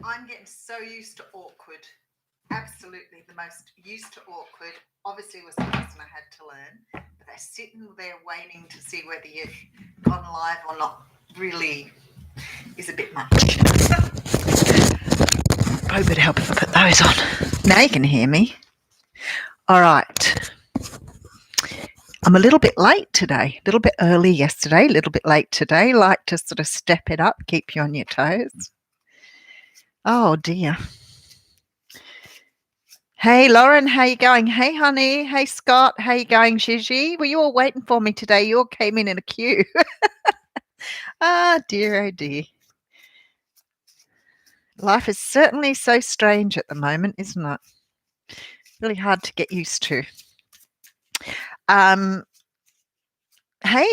I'm getting so used to awkward. Absolutely the most used to awkward. Obviously was the lesson I had to learn. But they're sitting there waiting to see whether you've gone live or not really is a bit much. I would help if I put those on. Now you can hear me. All right. I'm a little bit late today, a little bit early yesterday, a little bit late today. Like to sort of step it up, keep you on your toes. Oh dear. Hey Lauren, how you going? Hey honey, hey Scott, how you going, Gigi? Were you all waiting for me today? You all came in a queue. Ah dear, oh dear. Life is certainly so strange at the moment, isn't it? Really hard to get used to. Hey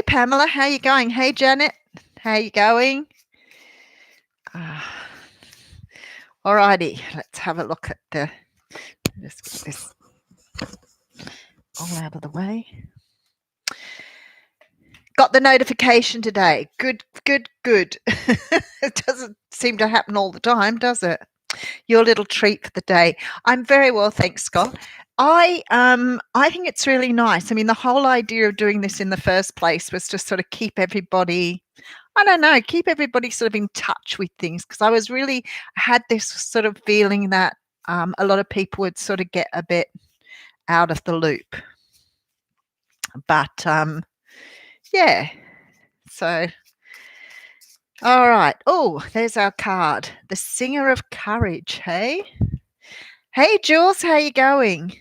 Pamela, how you going? Hey Janet, how you going? Alrighty, let's have a look at the. Just get this all out of the way. Got the notification today. Good. It doesn't seem to happen all the time, does it? Your little treat for the day. I'm very well, thanks, Scott. I think it's really nice. I mean, the whole idea of doing this in the first place was to sort of keep everybody, I don't know, keep everybody sort of in touch with things, because I had this sort of feeling that a lot of people would sort of get a bit out of the loop. But yeah, so all right. Oh, there's our card, the Singer of Courage. Hey Jules, how you going?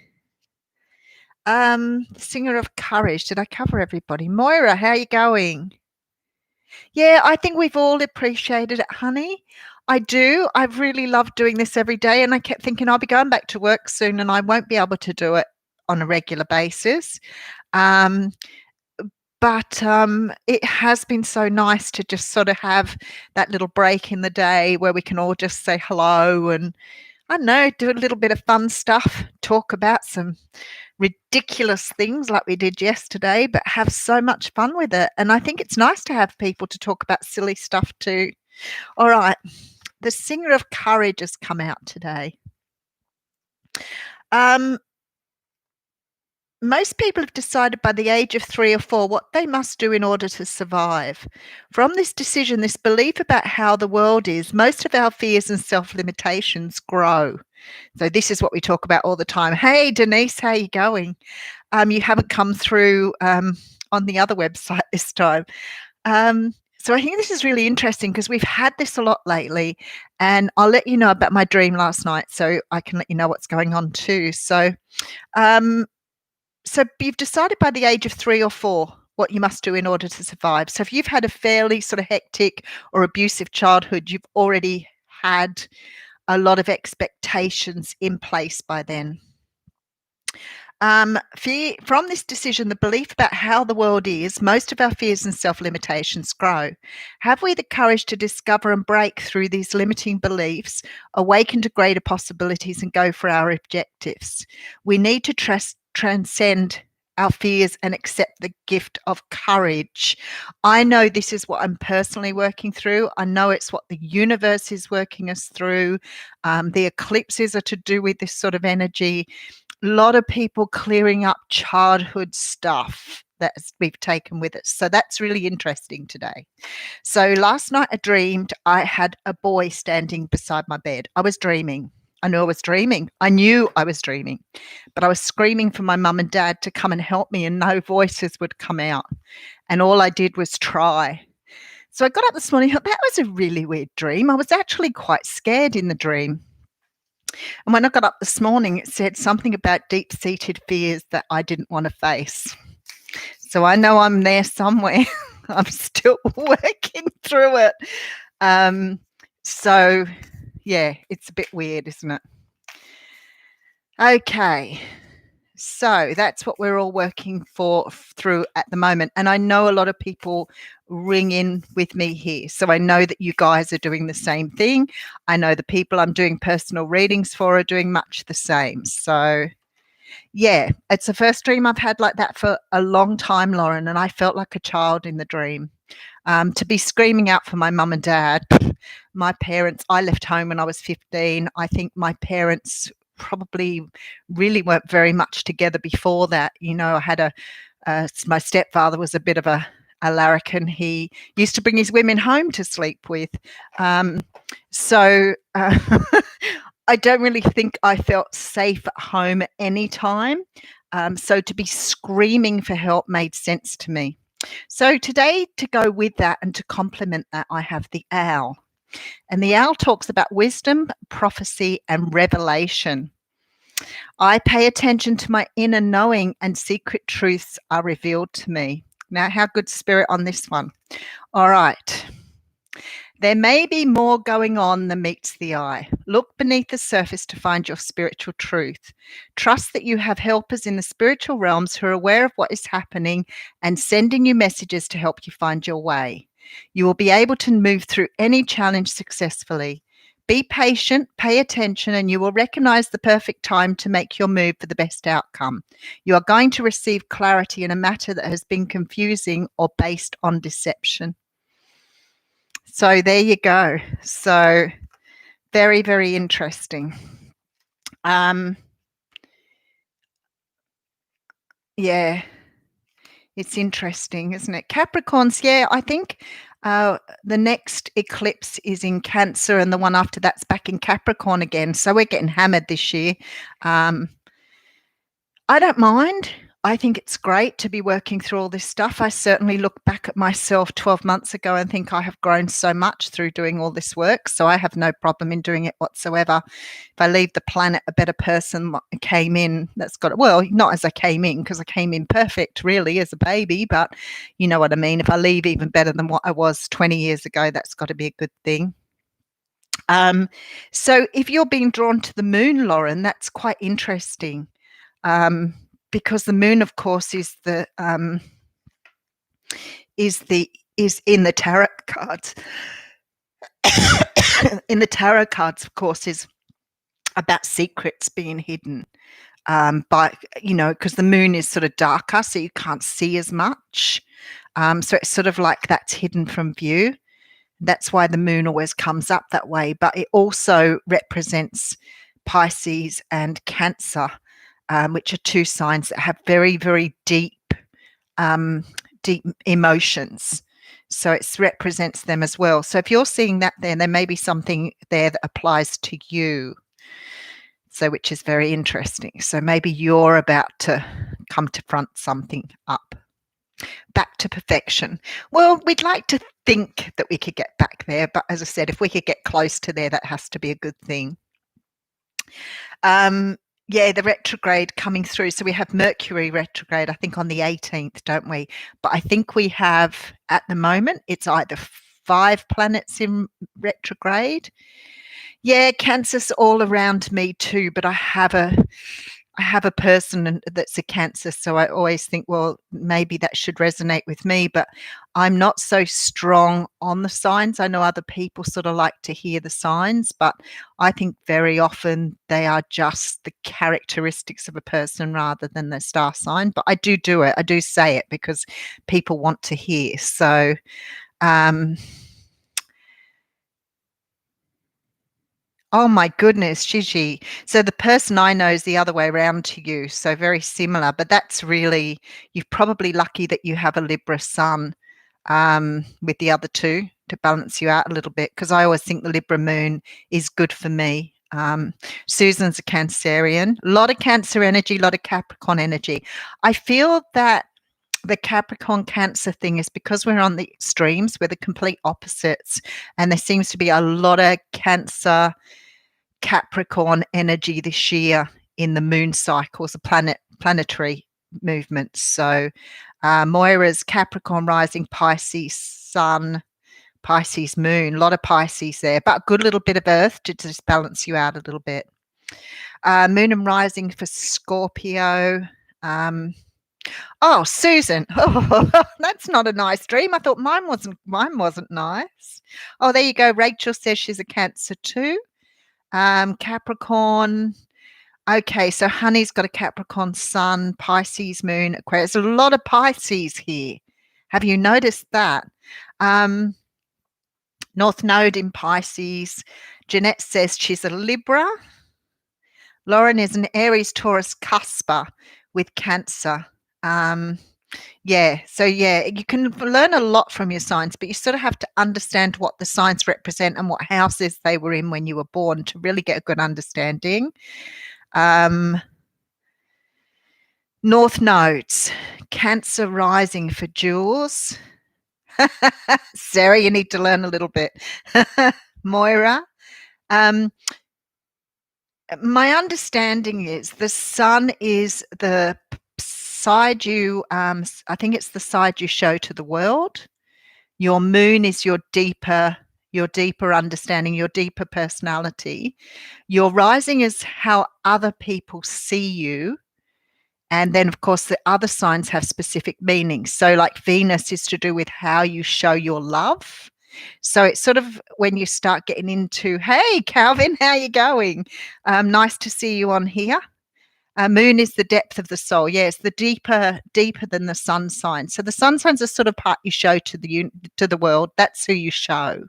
Singer of Courage. Did I cover everybody? Moira, how you going? Yeah, I think we've all appreciated it, honey. I do. I've really loved doing this every day, and I kept thinking I'll be going back to work soon and I won't be able to do it on a regular basis. But it has been so nice to just sort of have that little break in the day where we can all just say hello and, I don't know, do a little bit of fun stuff, talk about some ridiculous things like we did yesterday, but have so much fun with it. And I think it's nice to have people to talk about silly stuff too. All right. The Singer of Courage has come out today. Most people have decided by the age of 3 or 4 what they must do in order to survive. From this decision, this belief about how the world is, most of our fears and self-limitations grow. So this is what we talk about all the time. Hey, Denise, how you going? You haven't come through on the other website this time. So I think this is really interesting because we've had this a lot lately, and I'll let you know about my dream last night so I can let you know what's going on too. So you've decided by the age of 3 or 4 what you must do in order to survive. So if you've had a fairly sort of hectic or abusive childhood, you've already had a lot of expectations in place by then. From this decision, the belief about how the world is, most of our fears and self-limitations grow. Have we the courage to discover and break through these limiting beliefs, awaken to greater possibilities, and go for our objectives? We need to transcend our fears and accept the gift of courage. I know this is what I'm personally working through. I know it's what the universe is working us through. The eclipses are to do with this sort of energy. A lot of people clearing up childhood stuff that we've taken with us. So that's really interesting today. So last night I dreamed I had a boy standing beside my bed. I was dreaming. I knew I was dreaming. I knew I was dreaming, but I was screaming for my mum and dad to come and help me, and no voices would come out. And all I did was try. So I got up this morning, thought that was a really weird dream. I was actually quite scared in the dream. And when I got up this morning, it said something about deep-seated fears that I didn't want to face. So I know I'm there somewhere. I'm still working through it. So yeah, it's a bit weird, isn't it? Okay, so that's what we're all working through at the moment. And I know a lot of people ring in with me here. So I know that you guys are doing the same thing. I know the people I'm doing personal readings for are doing much the same. So yeah, it's the first dream I've had like that for a long time, Lauren, and I felt like a child in the dream. To be screaming out for my mum and dad. My parents, I left home when I was 15. I think my parents probably really weren't very much together before that. You know, I had my stepfather was a bit of a larrikin. He used to bring his women home to sleep with. So I don't really think I felt safe at home at any time. So to be screaming for help made sense to me. So today, to go with that and to complement that, I have the owl. And the owl talks about wisdom, prophecy, and revelation. I pay attention to my inner knowing, and secret truths are revealed to me. Now, how good spirit on this one. All right. There may be more going on than meets the eye. Look beneath the surface to find your spiritual truth. Trust that you have helpers in the spiritual realms who are aware of what is happening and sending you messages to help you find your way. You will be able to move through any challenge successfully. Be patient, pay attention, and you will recognize the perfect time to make your move for the best outcome. You are going to receive clarity in a matter that has been confusing or based on deception. So there you go. So very, very interesting. Yeah, it's interesting, isn't it? Capricorns, yeah, I think the next eclipse is in Cancer and the one after that's back in Capricorn again. So we're getting hammered this year. I don't mind. I think it's great to be working through all this stuff. I certainly look back at myself 12 months ago and think I have grown so much through doing all this work. So I have no problem in doing it whatsoever. If I leave the planet a better person, came in, that's got it. Well, not as I came in, because I came in perfect, really, as a baby. But you know what I mean. If I leave even better than what I was 20 years ago, that's got to be a good thing. So if you're being drawn to the moon, Lauren, that's quite interesting. Because the moon, of course, is in the tarot cards. In the tarot cards, of course, is about secrets being hidden by, because the moon is sort of darker, so you can't see as much. So it's sort of like that's hidden from view. That's why the moon always comes up that way. But it also represents Pisces and Cancer, which are two signs that have very, very deep emotions. So it represents them as well. So if you're seeing that there may be something there that applies to you. So which is very interesting. So maybe you're about to come to front something up. Back to perfection. Well, we'd like to think that we could get back there. But as I said, if we could get close to there, that has to be a good thing. Yeah, the retrograde coming through. So we have Mercury retrograde, I think, on the 18th, don't we? But I think we have, at the moment, it's either 5 planets in retrograde. Yeah, Cancer's all around me too, but I have a person that's a Cancer, so I always think, well, maybe that should resonate with me, but I'm not so strong on the signs. I know other people sort of like to hear the signs, but I think very often they are just the characteristics of a person rather than their star sign. But I do it. I do say it because people want to hear. So, oh my goodness, Gigi. So the person I know is the other way around to you. So very similar, but that's really, you're probably lucky that you have a Libra sun with the other two to balance you out a little bit. Because I always think the Libra moon is good for me. Susan's a Cancerian, a lot of Cancer energy, a lot of Capricorn energy. I feel that the Capricorn Cancer thing is because we're on the extremes, we're the complete opposites. And there seems to be a lot of Cancer Capricorn energy this year in the moon cycles, the planetary movements. So Moira's Capricorn rising, Pisces sun, Pisces moon, a lot of Pisces there, but a good little bit of Earth to just balance you out a little bit. Moon and rising for Scorpio. Oh, Susan. Oh, that's not a nice dream. I thought mine wasn't nice. Oh, there you go. Rachel says she's a Cancer too. Capricorn. Okay, so Honey's got a Capricorn sun, Pisces moon, Aquarius. There's a lot of Pisces here. Have you noticed that? North Node in Pisces. Jeanette says she's a Libra. Lauren is an Aries Taurus cusper with Cancer. So you can learn a lot from your signs, but you sort of have to understand what the signs represent and what houses they were in when you were born to really get a good understanding. North Nodes, Cancer rising for Jules. Sarah, you need to learn a little bit. Moira. My understanding is the sun is the side you, I think it's the side you show to the world. Your moon is your deeper understanding, your deeper personality. Your rising is how other people see you. And then, of course, the other signs have specific meanings. So like Venus is to do with how you show your love. So it's sort of when you start getting into, hey, Calvin, how you going? Nice to see you on here. Moon is the depth of the soul. Yes, the deeper than the sun sign. So the sun signs are sort of part you show to the world. That's who you show.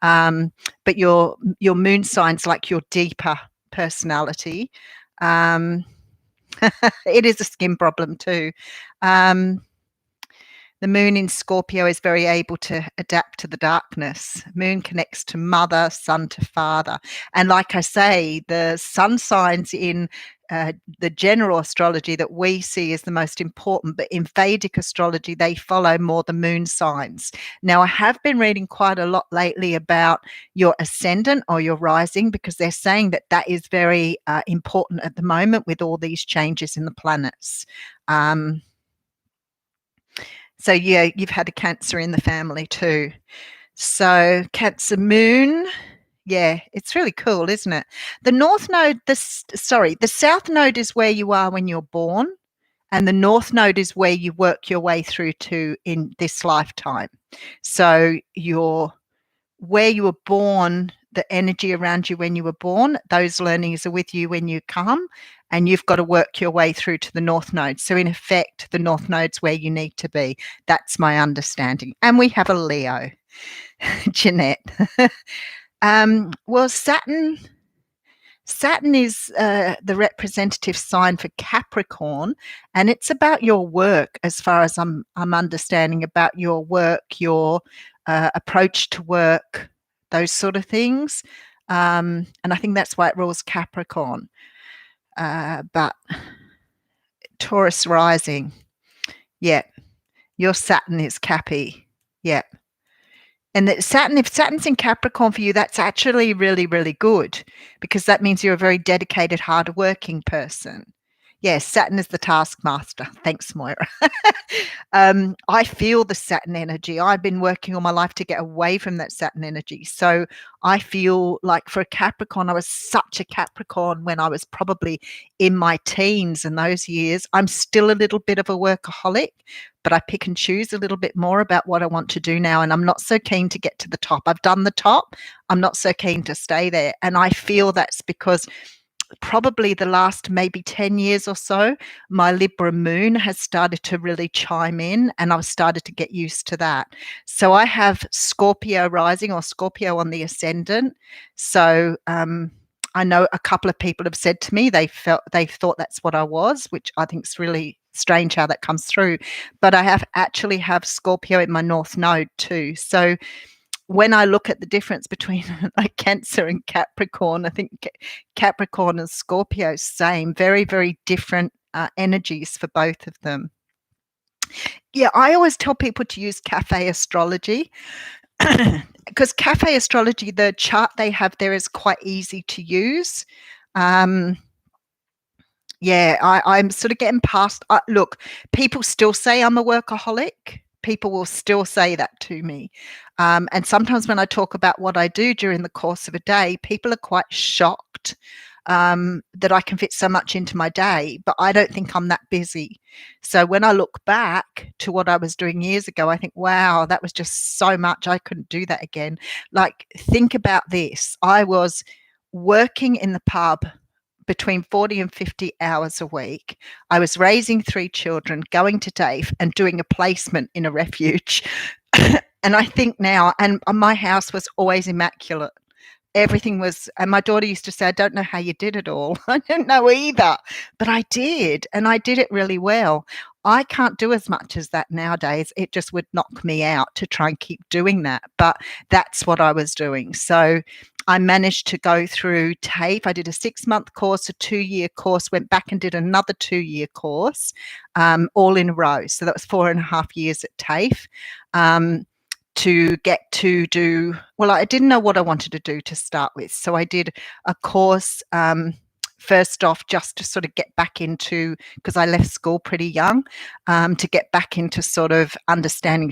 But your moon sign's like your deeper personality. It is a skin problem too. The moon in Scorpio is very able to adapt to the darkness. Moon connects to mother, sun to father. And like I say, the sun signs in the general astrology that we see is the most important, but in Vedic astrology, they follow more the moon signs. Now, I have been reading quite a lot lately about your ascendant or your rising, because they're saying that that is very important at the moment with all these changes in the planets. So yeah, you've had a Cancer in the family too. So Cancer moon, yeah, it's really cool, isn't it? The North Node, the South Node is where you are when you're born, and the North Node is where you work your way through to in this lifetime. So where you were born, the energy around you when you were born, those learnings are with you when you come, and you've got to work your way through to the North Node. So in effect, the North Node's where you need to be. That's my understanding. And we have a Leo, Jeanette. Well, Saturn is the representative sign for Capricorn, and it's about your work, as far as I'm understanding, about your work, your approach to work, those sort of things. And I think that's why it rules Capricorn. But Taurus rising, yeah, your Saturn is Cappy, yeah. And that Saturn, if Saturn's in Capricorn for you, that's actually really, really good, because that means you're a very dedicated, hardworking person. Yes, Saturn is the taskmaster. Thanks, Moira. I feel the Saturn energy. I've been working all my life to get away from that Saturn energy. So I feel like for a Capricorn, I was such a Capricorn when I was probably in my teens and those years. I'm still a little bit of a workaholic, but I pick and choose a little bit more about what I want to do now. And I'm not so keen to get to the top. I've done the top. I'm not so keen to stay there. And I feel that's because probably the last maybe 10 years or so, my Libra moon has started to really chime in, and I've started to get used to that. So I have Scorpio rising or Scorpio on the ascendant. So I know a couple of people have said to me they thought that's what I was, which I think is really strange how that comes through. But I actually have Scorpio in my North Node too. So when I look at the difference between like Cancer and Capricorn, I think Capricorn and Scorpio, same, very, very different energies for both of them. Yeah, I always tell people to use cafe astrology, because cafe astrology, the chart they have there is quite easy to use. Yeah, I'm sort of getting past. Look, people still say I'm a workaholic. People will still say that to me. And sometimes when I talk about what I do during the course of a day, people are quite shocked that I can fit so much into my day, but I don't think I'm that busy. So when I look back to what I was doing years ago, I think, wow, that was just so much. I couldn't do that again. Like, think about this. I was working in the pub between 40 and 50 hours a week. I was raising 3 children, going to TAFE and doing a placement in a refuge. And I think now, and my house was always immaculate. Everything was, and my daughter used to say, I don't know how you did it all. I don't know either, but I did, and I did it really well. I can't do as much as that nowadays. It just would knock me out to try and keep doing that, but that's what I was doing. So I managed to go through TAFE. I did a 6-month course, a 2-year course, went back and did another 2-year course, all in a row. So that was 4.5 years at TAFE. To get to do, well, I didn't know what I wanted to do to start with. So I did a course first off just to sort of get back into, because I left school pretty young, to get back into sort of understanding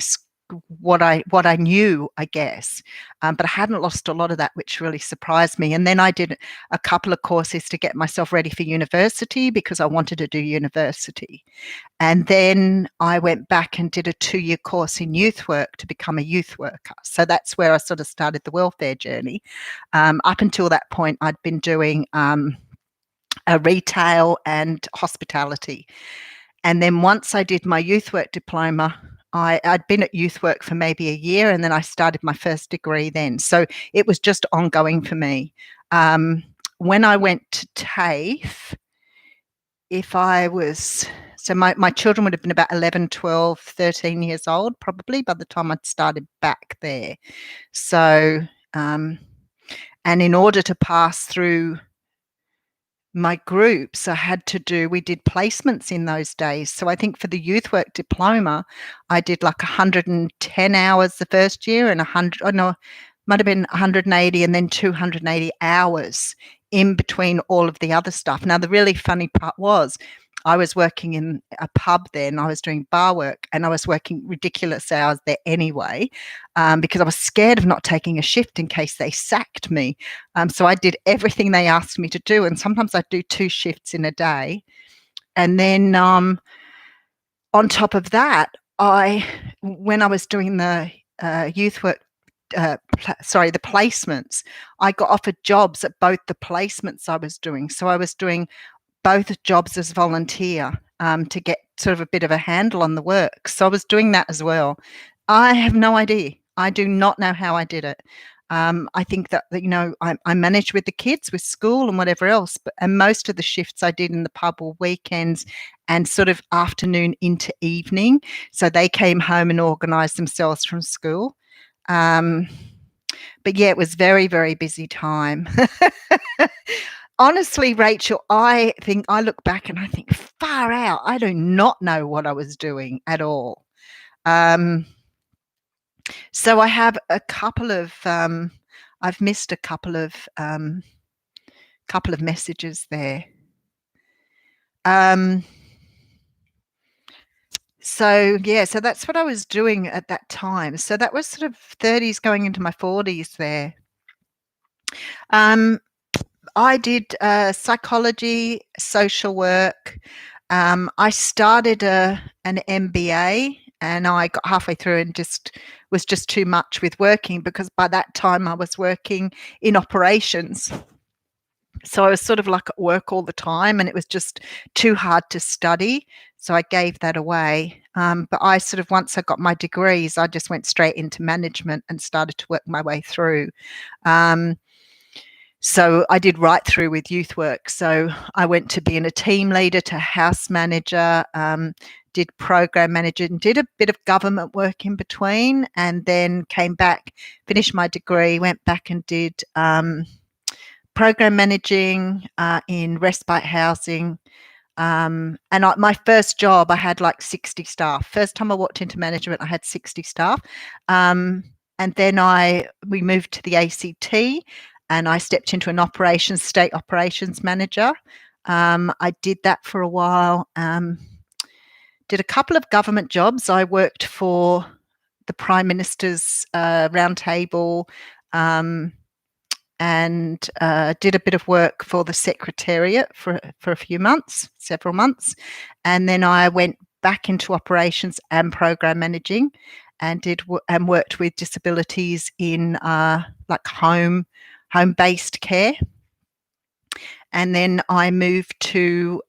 what I knew, I guess. But I hadn't lost a lot of that, which really surprised me. And then I did a couple of courses to get myself ready for university because I wanted to do university. And then I went back and did a 2-year course in youth work to become a youth worker. So that's where I sort of started the welfare journey. Up until that point, I'd been doing a retail and hospitality. And then once I did my youth work diploma, I'd been at youth work for maybe a year, and then I started my first degree then. So it was just ongoing for me. When I went to TAFE, so my children would have been about 11, 12, 13 years old probably by the time I'd started back there. So, and in order to pass through my groups, we did placements in those days. So I think for the youth work diploma, I did like 110 hours the first year and might have been 180 and then 280 hours in between all of the other stuff. Now, the really funny part was I was working in a pub then. I was doing bar work and I was working ridiculous hours there anyway, because I was scared of not taking a shift in case they sacked me. So I did everything they asked me to do. And sometimes I'd do 2 shifts in a day. And then on top of that, when I was doing the youth work, the placements, I got offered jobs at both the placements I was doing. So I was doing both jobs as volunteer to get sort of a bit of a handle on the work. So I was doing that as well. I have no idea. I do not know how I did it. I think that I managed with the kids, with school and whatever else, and most of the shifts I did in the pub were weekends and sort of afternoon into evening. So they came home and organised themselves from school. But yeah, it was very, very busy time. Honestly, Rachel, I think I look back and I think, far out, I do not know what I was doing at all. So I have a couple of, I've missed a couple of messages there. So that's what I was doing at that time. So that was sort of 30s going into my 40s there. I did psychology, social work. I started an MBA and I got halfway through and was just too much with working, because by that time I was working in operations. So I was sort of like at work all the time and it was just too hard to study. So I gave that away. But I sort of, once I got my degrees, I just went straight into management and started to work my way through. So I did right through with youth work. So I went to being a team leader, to house manager, did program manager, and did a bit of government work in between, and then came back, finished my degree, went back and did program managing in respite housing. And my first job, I had like 60 staff. First time I walked into management, I had 60 staff. And then we moved to the ACT, and I stepped into an state operations manager. I did that for a while. Did a couple of government jobs. I worked for the Prime Minister's roundtable, and did a bit of work for the Secretariat for a few months, several months. And then I went back into operations and program managing, and worked with disabilities in like home-based care. And then I moved to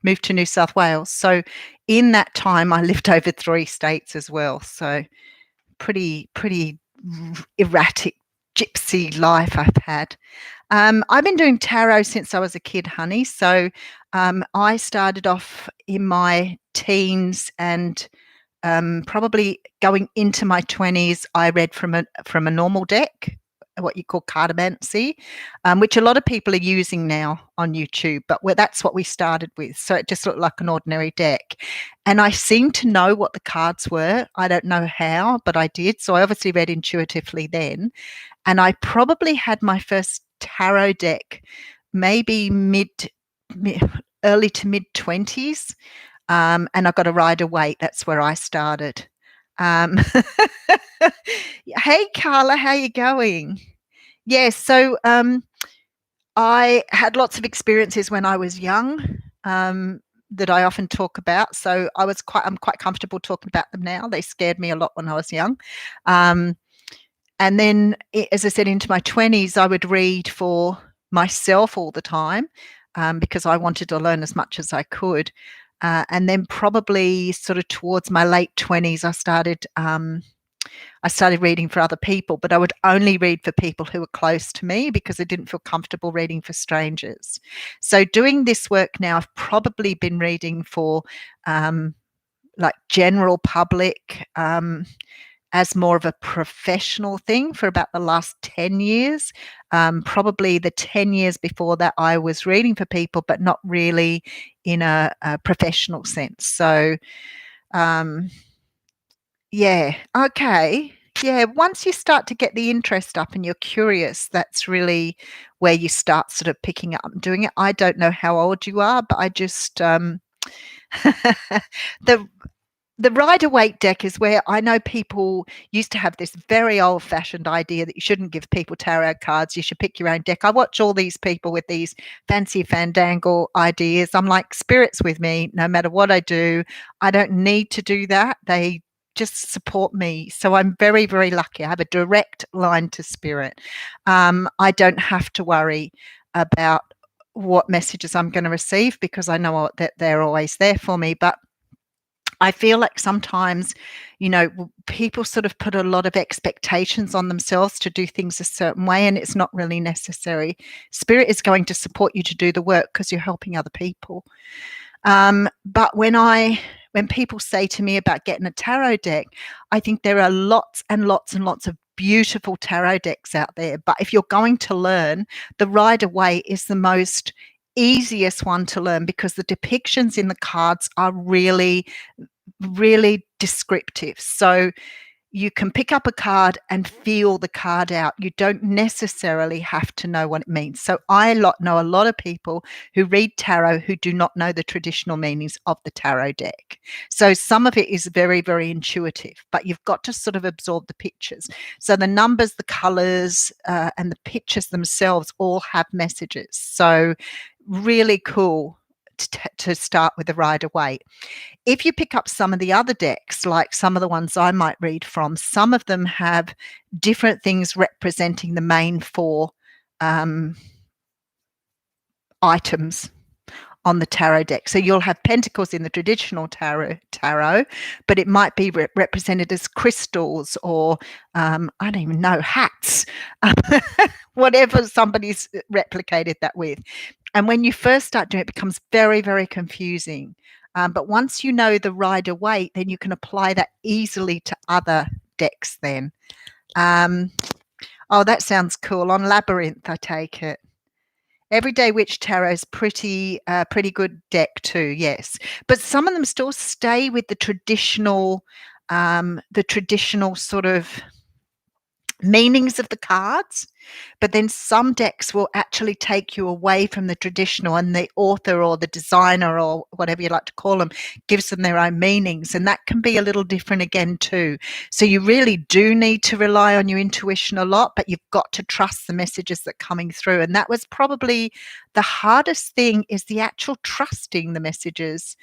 New South Wales. So in that time, I lived over 3 states as well. So pretty erratic gypsy life I've had. I've been doing tarot since I was a kid, honey. So I started off in my teens and probably going into my 20s, I read from a normal deck, what you call cartomancy, which a lot of people are using now on YouTube, but that's what we started with. So it just looked like an ordinary deck. And I seemed to know what the cards were. I don't know how, but I did. So I obviously read intuitively then. And I probably had my first tarot deck maybe early to mid 20s. And I got a Rider-Waite. That's where I started. Hey, Carla, how you going? Yes, so I had lots of experiences when I was young that I often talk about. So I'm quite comfortable talking about them now. They scared me a lot when I was young. And then, as I said, into my 20s, I would read for myself all the time because I wanted to learn as much as I could. And then probably sort of towards my late 20s, I started reading for other people, but I would only read for people who were close to me because I didn't feel comfortable reading for strangers. So doing this work now, I've probably been reading for like general public as more of a professional thing for about the last 10 years. Probably the 10 years before that, I was reading for people, but not really in a professional sense. So, yeah, okay. Yeah, once you start to get the interest up and you're curious, that's really where you start sort of picking up and doing it. I don't know how old you are, but I just the Rider-Waite deck is where I know people used to have this very old-fashioned idea that you shouldn't give people tarot cards, you should pick your own deck. I watch all these people with these fancy fandangle ideas. I'm like, spirit's with me no matter what I do. I don't need to do that. They just support me. So I'm very, very lucky. I have a direct line to spirit. I don't have to worry about what messages I'm going to receive because I know that they're always there for me. But I feel like sometimes, people sort of put a lot of expectations on themselves to do things a certain way, and it's not really necessary. Spirit is going to support you to do the work because you're helping other people. But when people say to me about getting a tarot deck, I think there are lots and lots and lots of beautiful tarot decks out there. But if you're going to learn, the Rider-Waite is the most easiest one to learn because the depictions in the cards are really, really descriptive. So you can pick up a card and feel the card out. You don't necessarily have to know what it means. So I know a lot of people who read tarot who do not know the traditional meanings of the tarot deck. So some of it is very, very intuitive, but you've got to sort of absorb the pictures. So the numbers, the colors, and the pictures themselves all have messages. So really cool to start with the Rider-Waite. If you pick up some of the other decks, like some of the ones I might read from, some of them have different things representing the main four items on the tarot deck. So you'll have pentacles in the traditional tarot, but it might be represented as crystals or I don't even know, hats, whatever somebody's replicated that with. And when you first start doing it, it becomes very, very confusing. But once you know the Rider-Waite, then you can apply that easily to other decks then. Oh, that sounds cool. On Labyrinth, I take it. Everyday Witch Tarot's pretty good deck too, yes. But some of them still stay with the traditional sort of meanings of the cards, but then some decks will actually take you away from the traditional, and the author or the designer or whatever you like to call them gives them their own meanings, and that can be a little different again too. So you really do need to rely on your intuition a lot, but you've got to trust the messages that are coming through. And that was probably the hardest thing, is the actual trusting the messages,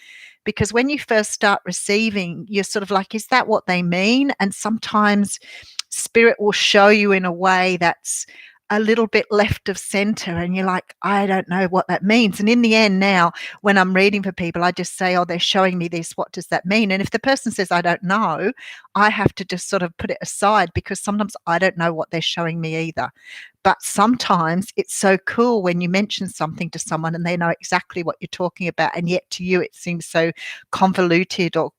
because when you first start receiving, you're sort of like, is that what they mean? And sometimes spirit will show you in a way that's a little bit left of center, and you're like, I don't know what that means. And in the end now, when I'm reading for people, I just say, oh, they're showing me this. What does that mean? And if the person says, I don't know, I have to just sort of put it aside, because sometimes I don't know what they're showing me either. But sometimes it's so cool when you mention something to someone and they know exactly what you're talking about, and yet to you it seems so convoluted or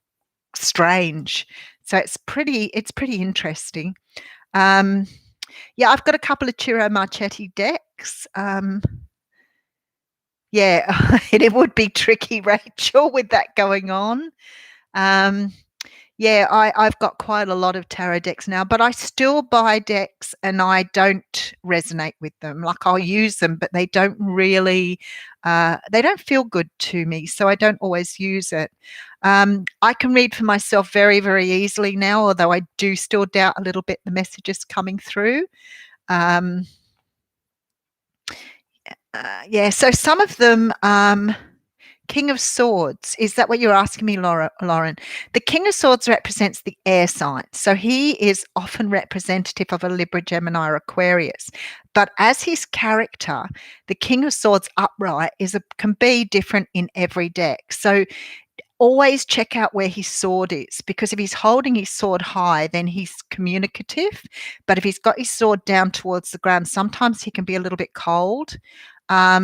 strange. So it's pretty interesting. Yeah, I've got a couple of Ciro Marchetti decks. Yeah, it would be tricky, Rachel, with that going on. Yeah, I've got quite a lot of tarot decks now, but I still buy decks and I don't resonate with them. Like, I'll use them, but they don't really, they don't feel good to me, so I don't always use it. I can read for myself very, very easily now, although I do still doubt a little bit the messages coming through. Yeah, so some of them, King of Swords, is that what you're asking me, Lauren? The King of Swords represents the air sign, so he is often representative of a Libra, Gemini, or Aquarius. But as his character, the King of Swords upright can be different in every deck. So always check out where his sword is, because if he's holding his sword high, then he's communicative. But if he's got his sword down towards the ground, sometimes he can be a little bit cold.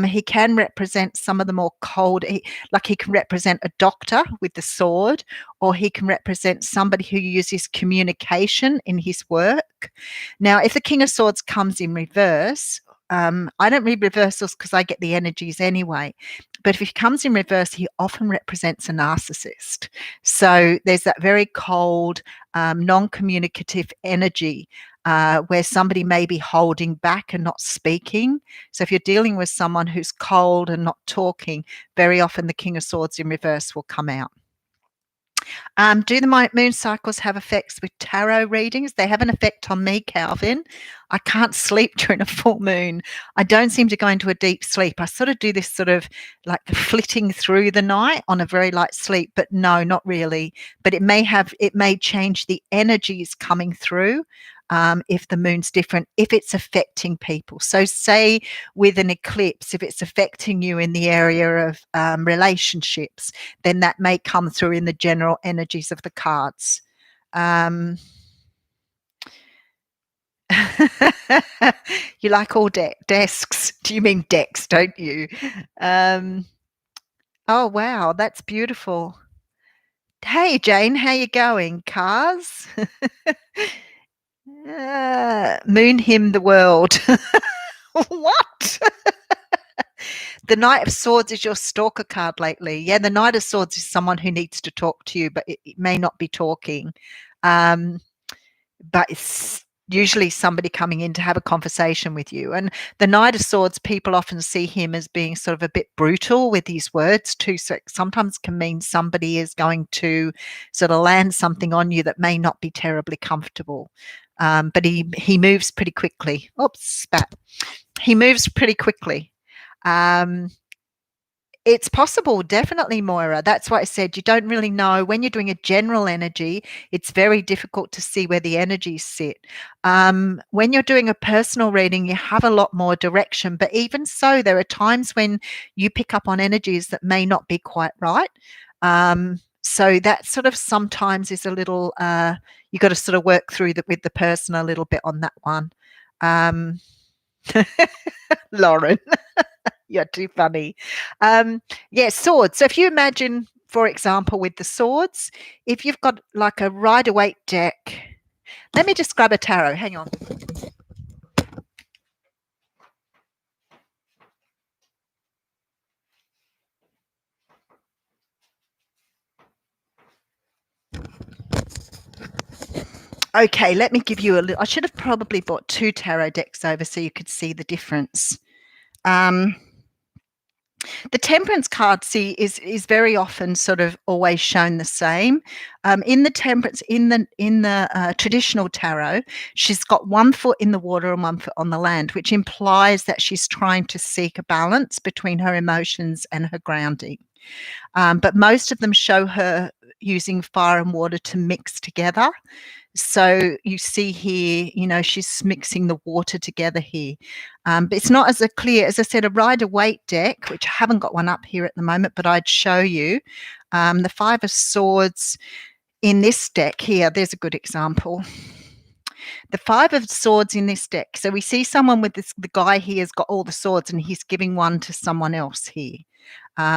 He can represent some of the more cold, like he can represent a doctor with the sword, or he can represent somebody who uses communication in his work. Now, if the King of Swords comes in reverse, I don't read reversals because I get the energies anyway. But if he comes in reverse, he often represents a narcissist. So there's that very cold, non-communicative energy where somebody may be holding back and not speaking. So if you're dealing with someone who's cold and not talking, very often the King of Swords in reverse will come out. Do the moon cycles have effects with tarot readings? They have an effect on me, Calvin. I can't sleep during a full moon. I don't seem to go into a deep sleep. I sort of do this sort of like flitting through the night on a very light sleep, but no, not really. But it may change the energies coming through. If the moon's different, if it's affecting people. So say with an eclipse, if it's affecting you in the area of relationships, then that may come through in the general energies of the cards. You like all desks. Do you mean decks, don't you? Oh, wow, that's beautiful. Hey, Jane, how you going? Cars? Moon him the world. What? The Knight of Swords is your stalker card lately. Yeah, the Knight of Swords is someone who needs to talk to you, but it may not be talking. But it's usually somebody coming in to have a conversation with you. And the Knight of Swords, people often see him as being sort of a bit brutal with his words too. So it sometimes can mean somebody is going to sort of land something on you that may not be terribly comfortable. But he moves pretty quickly. Oops, spat. He moves pretty quickly. It's possible, definitely, Moira. That's why I said you don't really know. When you're doing a general energy, it's very difficult to see where the energies sit. When you're doing a personal reading, you have a lot more direction. But even so, there are times when you pick up on energies that may not be quite right. So that sort of sometimes is a little, you got to sort of work through with the person a little bit on that one. Lauren. You're too funny. Yeah, swords. So if you imagine, for example, with the swords, if you've got like a Rider-Waite deck, let me just grab a tarot. Hang on. Okay, let me give you a little. I should have probably bought 2 tarot decks over so you could see the difference. The Temperance card, see, is very often sort of always shown the same. In the Temperance, in the traditional tarot, she's got one foot in the water and one foot on the land, which implies that she's trying to seek a balance between her emotions and her grounding. But most of them show her using fire and water to mix together. So you see here, you know, she's mixing the water together here. But it's not as clear. As I said, a Rider-Waite deck, which I haven't got one up here at the moment, but I'd show you. The Five of Swords in this deck here, there's a good example. The Five of Swords in this deck. So we see someone with this, the guy here has got all the swords and he's giving one to someone else here.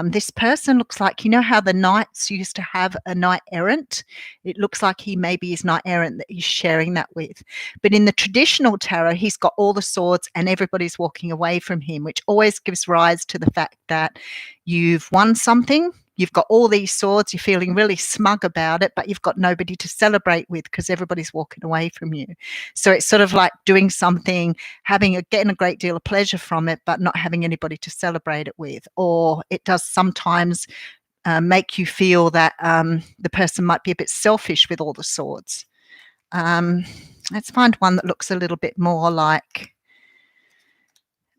This person looks like, you know how the knights used to have a knight errant? It looks like he maybe is knight errant that he's sharing that with. But in the traditional tarot, he's got all the swords and everybody's walking away from him, which always gives rise to the fact that you've won something. You've got all these swords, you're feeling really smug about it, but you've got nobody to celebrate with because everybody's walking away from you. So it's sort of like doing something, getting a great deal of pleasure from it, but not having anybody to celebrate it with. Or it does sometimes make you feel that the person might be a bit selfish with all the swords. Let's find one that looks a little bit more like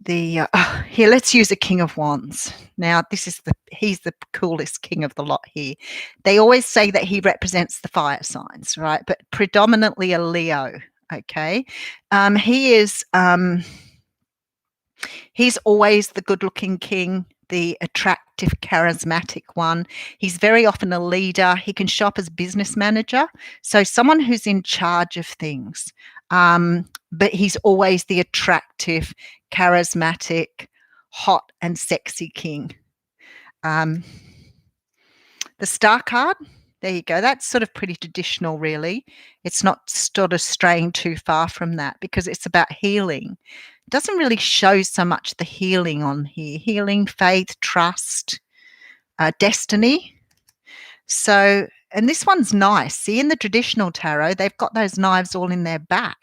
the here. Let's use a King of Wands. Now he's the coolest king of the lot here. They always say that he represents the fire signs, right? But predominantly a Leo. Okay, he's always the good-looking king, the attractive, charismatic one. He's very often a leader. He can show up as business manager, so someone who's in charge of things. But he's always the attractive, charismatic, hot and sexy king. The Star card, there you go. That's sort of pretty traditional, really. It's not sort of straying too far from that because it's about healing. It doesn't really show so much the healing on here. Healing, faith, trust, destiny. So, and this one's nice. See, in the traditional tarot, they've got those knives all in their back.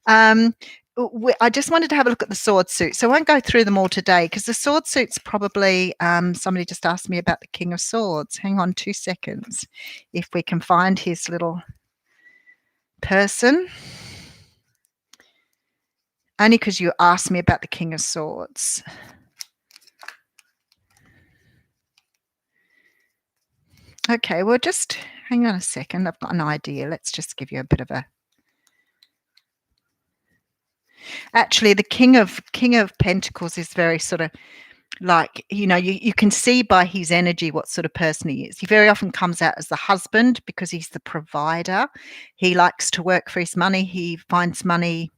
I just wanted to have a look at the sword suit. So I won't go through them all today because the sword suit's probably, somebody just asked me about the King of Swords. Hang on 2 seconds. If we can find his little person. Only because you asked me about the King of Swords. Okay, well, just hang on a second. I've got an idea. Let's just give you a bit of a... Actually, the King of Pentacles is very sort of like, you know, you can see by his energy what sort of person he is. He very often comes out as the husband because he's the provider. He likes to work for his money. He finds money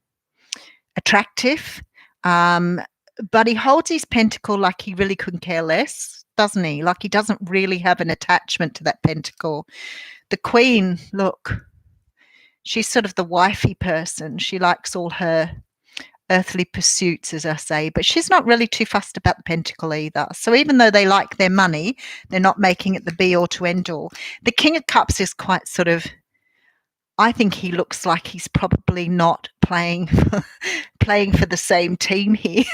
attractive. But he holds his pentacle like he really couldn't care less, doesn't he? Like he doesn't really have an attachment to that pentacle. The Queen, look, she's sort of the wifey person. She likes all her earthly pursuits, as I say, but she's not really too fussed about the pentacle either. So even though they like their money, they're not making it the be all to end all. The King of Cups is quite sort of, I think he looks like he's probably not playing for the same team here.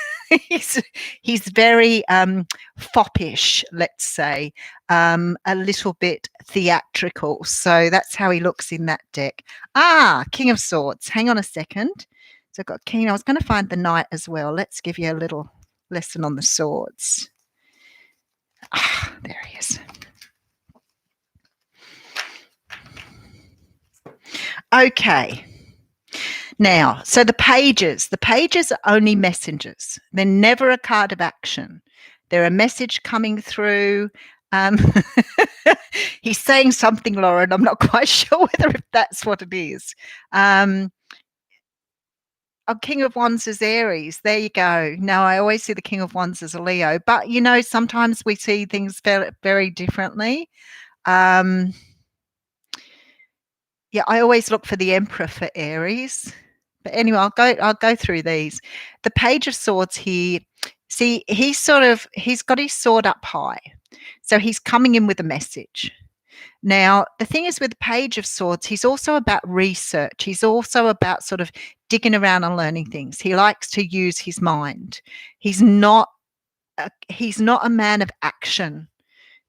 he's very foppish, let's say, a little bit theatrical. So that's how he looks in that deck. King of Swords. Hang on a second. So I've got King. I was going to find the Knight as well. Let's give you a little lesson on the swords. There he is. Okay. Now, so the pages are only messengers. They're never a card of action. They're a message coming through. He's saying something, Lauren. I'm not quite sure whether that's what it is. King of Wands is Aries. There you go. Now, I always see the King of Wands as a Leo, but, you know, sometimes we see things very, very differently. Yeah, I always look for the Emperor for Aries. But anyway, I'll go through these. The Page of Swords here. See, he's got his sword up high. So he's coming in with a message. Now, the thing is with the Page of Swords, he's also about research. He's also about sort of digging around and learning things. He likes to use his mind. He's not a man of action.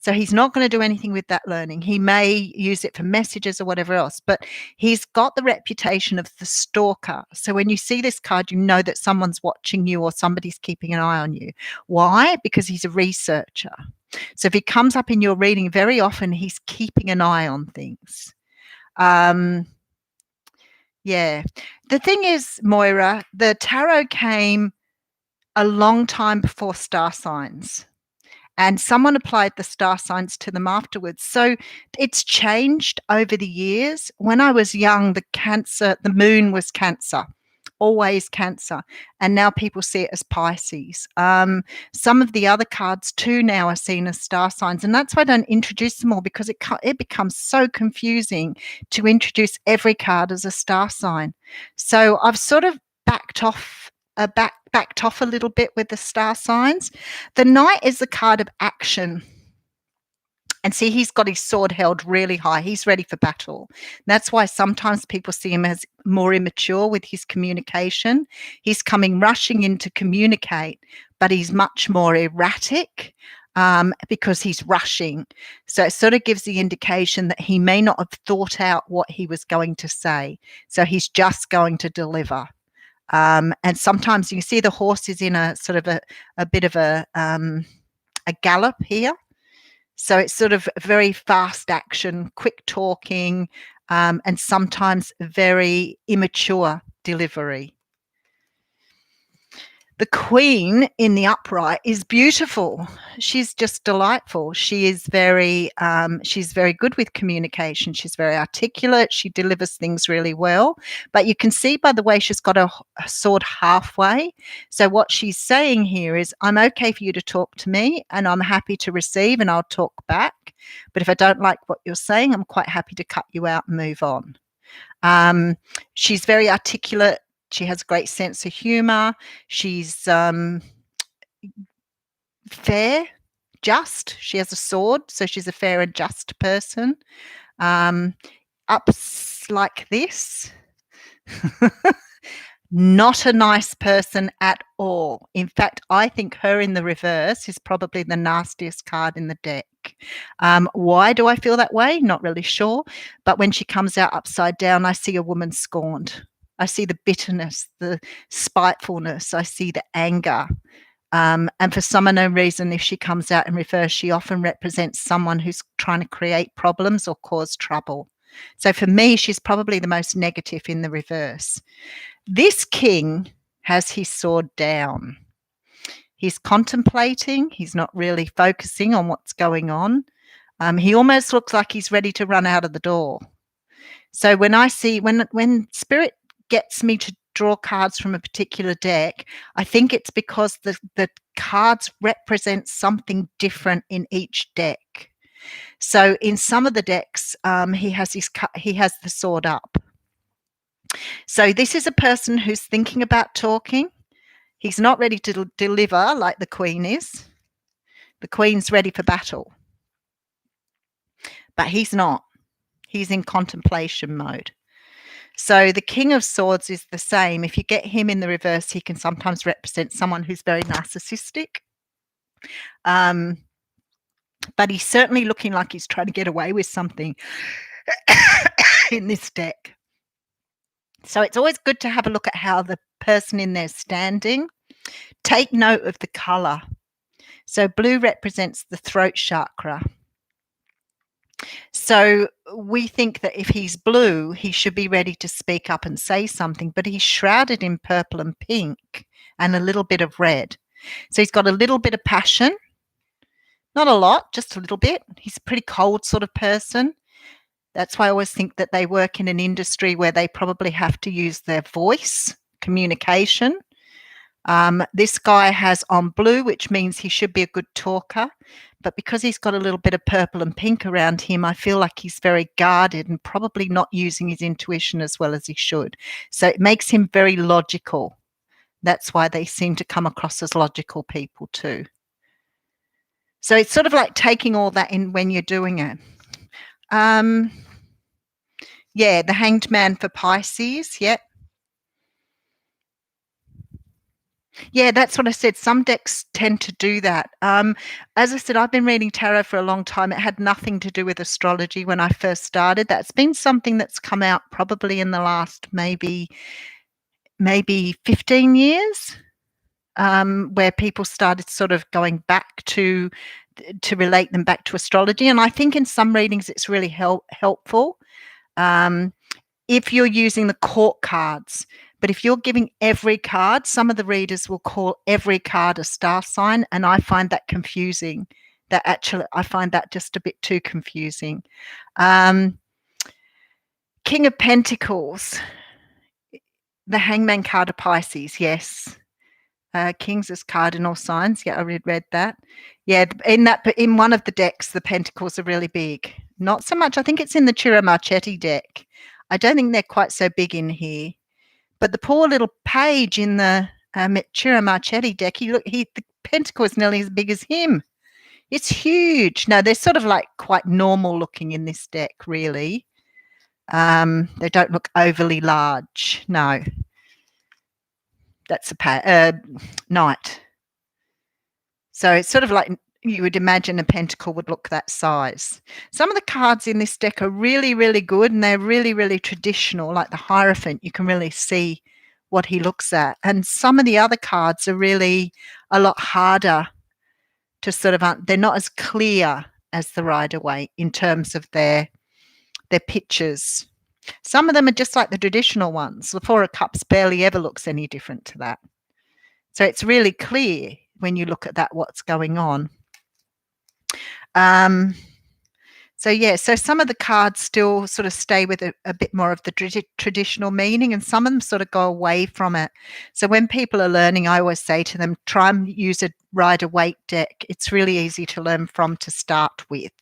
So he's not going to do anything with that learning. He may use it for messages or whatever else, but he's got the reputation of the stalker. So when you see this card, you know that someone's watching you or somebody's keeping an eye on you. Why? Because he's a researcher. So if he comes up in your reading, very often he's keeping an eye on things. Yeah. The thing is, Moira, the tarot came a long time before star signs, and someone applied the star signs to them afterwards. So it's changed over the years. When I was young, the moon was Cancer, always Cancer, and now people see it as Pisces. Some of the other cards too now are seen as star signs, and that's why I don't introduce them all, because it becomes so confusing to introduce every card as a star sign. So I've sort of backed off a little bit with the star signs. The Knight is the card of action. And see, he's got his sword held really high. He's ready for battle. That's why sometimes people see him as more immature with his communication. He's coming rushing in to communicate, but he's much more erratic because he's rushing. So it sort of gives the indication that he may not have thought out what he was going to say. So he's just going to deliver. And sometimes you see the horse is in a sort of a bit of a gallop here. So it's sort of very fast action, quick talking, and sometimes very immature delivery. The Queen in the upright is beautiful. She's just delightful. She's very good with communication. She's very articulate. She delivers things really well. But you can see by the way she's got a sword halfway. So what she's saying here is, I'm okay for you to talk to me, and I'm happy to receive, and I'll talk back. But if I don't like what you're saying, I'm quite happy to cut you out and move on. She's very articulate. She has a great sense of humour. She's fair, just. She has a sword, so she's a fair and just person. Ups like this. Not a nice person at all. In fact, I think her in the reverse is probably the nastiest card in the deck. Why do I feel that way? Not really sure. But when she comes out upside down, I see a woman scorned. I see the bitterness, the spitefulness. I see the anger. And for some unknown reason, if she comes out in reverse, she often represents someone who's trying to create problems or cause trouble. So for me, she's probably the most negative in the reverse. This king has his sword down. He's contemplating. He's not really focusing on what's going on. He almost looks like he's ready to run out of the door. So when I see, when Spirit gets me to draw cards from a particular deck, I think it's because the cards represent something different in each deck. So in some of the decks, he has the sword up. So this is a person who's thinking about talking. He's not ready to deliver like the Queen is. The Queen's ready for battle. But he's not. He's in contemplation mode. So the King of Swords is the same. If you get him in the reverse, he can sometimes represent someone who's very narcissistic. But he's certainly looking like he's trying to get away with something in this deck. So it's always good to have a look at how the person in there is standing. Take note of the colour. So blue represents the throat chakra. So we think that if he's blue, he should be ready to speak up and say something, but he's shrouded in purple and pink and a little bit of red. So he's got a little bit of passion, not a lot, just a little bit. He's a pretty cold sort of person. That's why I always think that they work in an industry where they probably have to use their voice, communication. This guy has on blue, which means he should be a good talker. But because he's got a little bit of purple and pink around him, I feel like he's very guarded and probably not using his intuition as well as he should. So it makes him very logical. That's why they seem to come across as logical people too. So it's sort of like taking all that in when you're doing it. Yeah, the Hanged Man for Pisces, yep. Yeah, that's what I said. Some decks tend to do that. As I said, I've been reading tarot for a long time. It had nothing to do with astrology when I first started. That's been something that's come out probably in the last maybe 15 years, where people started sort of going back to relate them back to astrology. And I think in some readings it's really helpful. if you're using the court cards. But if you're giving every card, some of the readers will call every card a star sign, and I find that confusing. I find that just a bit too confusing. King of Pentacles, the Hangman card of Pisces, yes. Kings as cardinal signs. Yeah, I read that. Yeah, in one of the decks, the pentacles are really big. Not so much. I think it's in the Chira Marchetti deck. I don't think they're quite so big in here. But the poor little page in the Chira Marchetti deck, the pentacle is nearly as big as him. It's huge. No, they're sort of like quite normal looking in this deck, really. They don't look overly large. No. That's a knight. So it's sort of like you would imagine a pentacle would look that size. Some of the cards in this deck are really, really good, and they're really, really traditional, like the Hierophant. You can really see what he looks at. And some of the other cards are really a lot harder to sort of, they're not as clear as the Rider-Waite in terms of their pictures. Some of them are just like the traditional ones. The Four of Cups barely ever looks any different to that. So it's really clear when you look at that what's going on. So some of the cards still sort of stay with a bit more of the traditional meaning, and some of them sort of go away from it. So when people are learning, I always say to them, try and use a Rider-Waite deck. It's really easy to learn from to start with.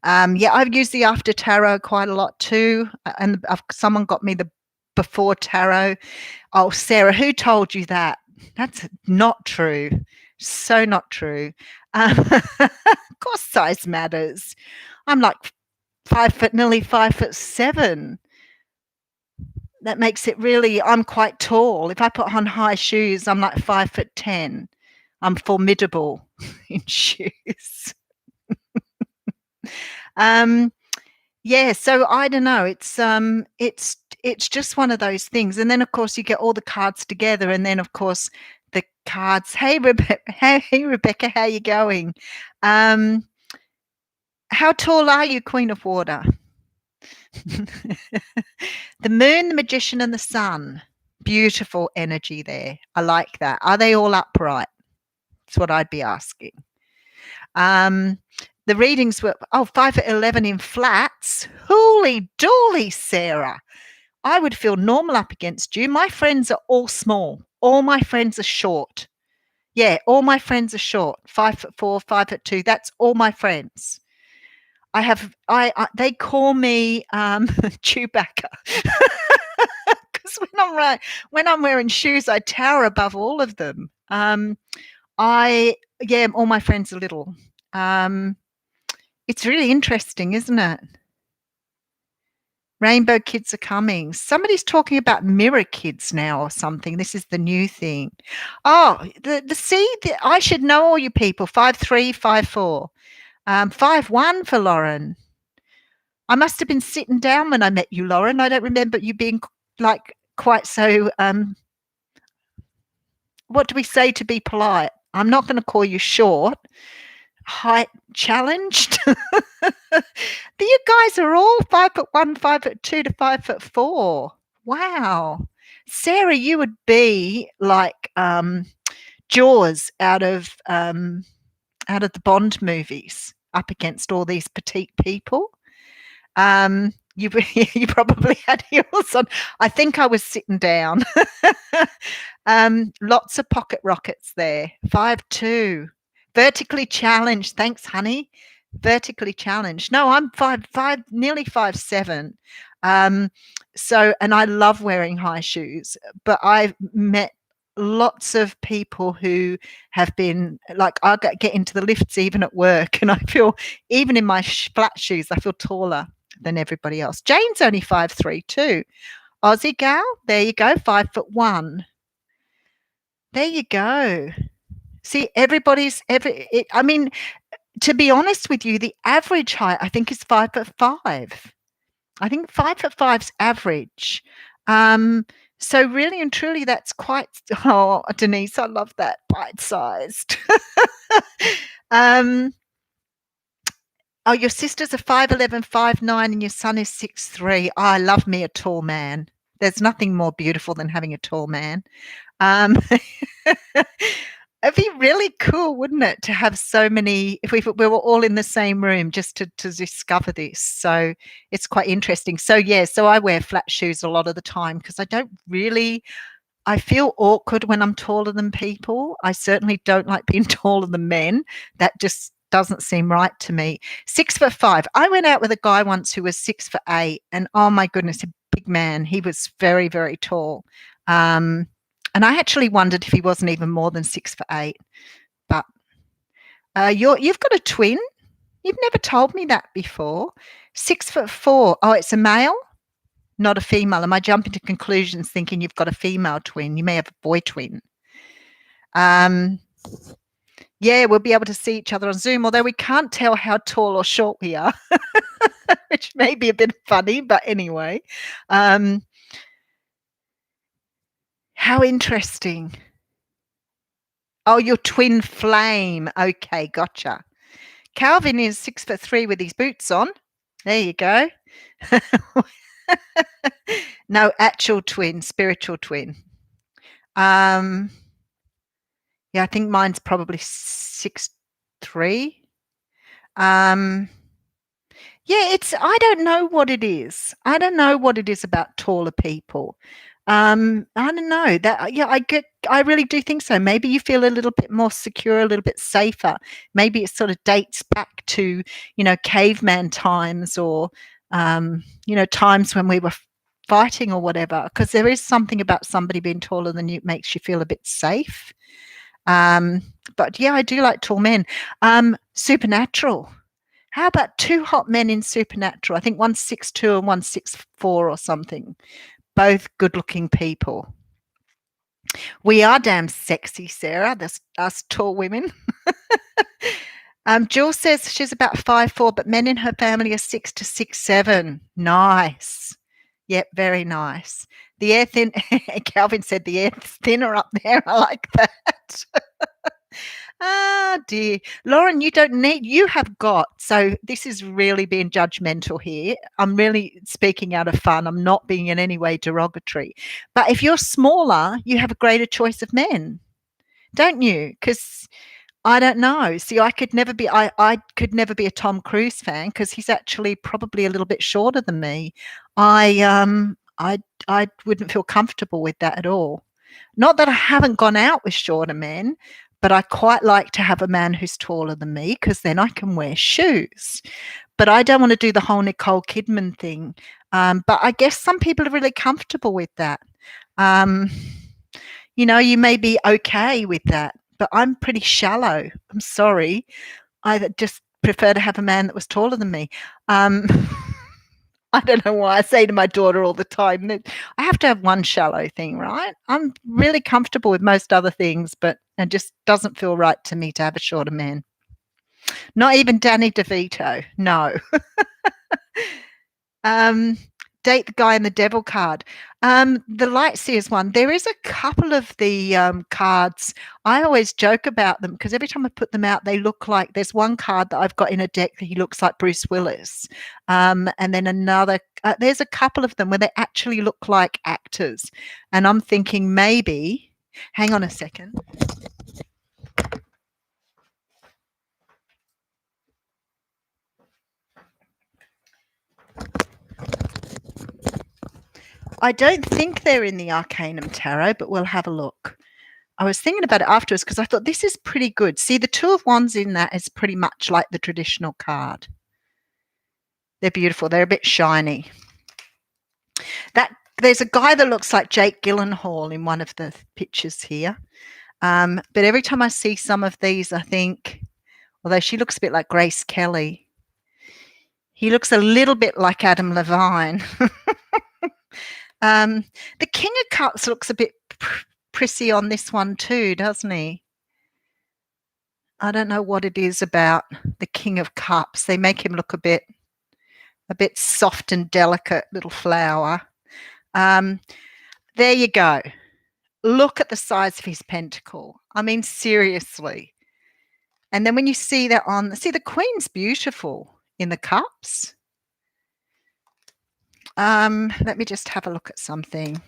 I've used the After Tarot quite a lot too, and someone got me the Before Tarot. Oh, Sarah, who told you that? That's not true. So not true. Of course, size matters. I'm like 5 foot, nearly 5'7". That makes it really. I'm quite tall. If I put on high shoes, I'm like 5'10". I'm formidable in shoes. So I don't know. It's just one of those things. And then of course you get all the cards together, and then of course the cards. Hey Rebecca, how you going? How tall are you, Queen of Water? The Moon, the Magician, and the Sun. Beautiful energy there. I like that. Are they all upright? That's what I'd be asking. The readings were 5'11" in flats. Holy dooly, Sarah. I would feel normal up against you. My friends are all small. All my friends are short. Yeah, all my friends are short. 5'4", 5'2". That's all my friends. They call me Chewbacca. Because when I'm wearing shoes, I tower above all of them. All my friends are little. It's really interesting, isn't it? Rainbow kids are coming. Somebody's talking about mirror kids now or something. This is the new thing. Oh, I should know all you people. 5'3", 5'4". 5'1" for Lauren. I must have been sitting down when I met you, Lauren. I don't remember you being like quite so. What do we say to be polite? I'm not going to call you short. Height challenged. You guys are all 5'1", 5'2" to 5'4". Wow, Sarah, you would be like Jaws out of the Bond movies, up against all these petite people. You probably had heels on. I think I was sitting down. Lots of pocket rockets there. 5'2". Vertically challenged. Thanks, honey. Vertically challenged. No, I'm 5'5", nearly 5'7". And I love wearing high shoes, but I've met lots of people who have been like, I get into the lifts even at work, and I feel, even in my flat shoes, I feel taller than everybody else. Jane's only 5'3" too. Aussie gal, there you go, 5'1". There you go. See, I mean, to be honest with you, the average height, I think, is 5'5". I think 5'5's average. So really and truly, that's quite. Oh, Denise, I love that, bite-sized. Oh, your sister's a 5'11", 5'9", and your son is 6'3". Oh, I love me a tall man. There's nothing more beautiful than having a tall man. Um, it'd be really cool, wouldn't it, to have so many, if we were all in the same room just to discover this. So it's quite interesting. So yeah, so I wear flat shoes a lot of the time because I feel awkward when I'm taller than people. I certainly don't like being taller than men. That just doesn't seem right to me. 6'5". I went out with a guy once who was 6'8", and oh my goodness, a big man. He was very, very tall. And I actually wondered if he wasn't even more than 6'8". But you've got a twin. You've never told me that before. 6'4". Oh, it's a male, not a female. Am I jumping to conclusions thinking you've got a female twin? You may have a boy twin. Yeah, we'll be able to see each other on Zoom, although we can't tell how tall or short we are, which may be a bit funny, but anyway. How interesting. Oh, your twin flame. Okay, gotcha. Calvin is 6'3" with his boots on. There you go. No, actual twin, spiritual twin. Yeah, I think mine's probably 6'3". Yeah, I don't know what it is. I don't know what it is about taller people. I don't know that. Yeah, I really do think so. Maybe you feel a little bit more secure, a little bit safer. Maybe it sort of dates back to, caveman times or, times when we were fighting or whatever, because there is something about somebody being taller than you makes you feel a bit safe. But yeah, I do like tall men. Supernatural. How about two hot men in Supernatural? I think one's 6'2" and one's 6'4" or something. Both good-looking people. We are damn sexy, Sarah. That's us tall women. Jules says she's about 5'4", but men in her family are 6 to 6'7". Nice. Yep, very nice. The air thin. Calvin said the air thinner up there. I like that. Ah, dear. Lauren, you have got, so this is really being judgmental here. I'm really speaking out of fun. I'm not being in any way derogatory. But if you're smaller, you have a greater choice of men, don't you? Because I don't know. See, I could never be a Tom Cruise fan because he's actually probably a little bit shorter than me. I wouldn't feel comfortable with that at all. Not that I haven't gone out with shorter men, but I quite like to have a man who's taller than me because then I can wear shoes. But I don't want to do the whole Nicole Kidman thing. But I guess some people are really comfortable with that. You may be okay with that, but I'm pretty shallow. I'm sorry. I just prefer to have a man that was taller than me. I don't know why I say to my daughter all the time that I have to have one shallow thing, right? I'm really comfortable with most other things, but it just doesn't feel right to me to have a shorter man. Not even Danny DeVito. No. Date the guy in the devil card. The light seers one. There is a couple of the cards. I always joke about them because every time I put them out, they look like there's one card that I've got in a deck that he looks like Bruce Willis. And then another, there's a couple of them where they actually look like actors. And I'm thinking maybe, hang on a second. I don't think they're in the Arcanum Tarot, but we'll have a look. I was thinking about it afterwards because I thought this is pretty good. See, the Two of Wands in that is pretty much like the traditional card. They're beautiful. They're a bit shiny. There's a guy that looks like Jake Gyllenhaal in one of the pictures here. But every time I see some of these, I think, although she looks a bit like Grace Kelly, he looks a little bit like Adam Levine. The King of Cups looks a bit prissy on this one too, doesn't he? I don't know what it is about the King of Cups. They make him look a bit soft and delicate little flower. There you go. Look at the size of his pentacle. I mean, seriously. And then when you see that the Queen's beautiful. in the cups. Let me just have a look at something.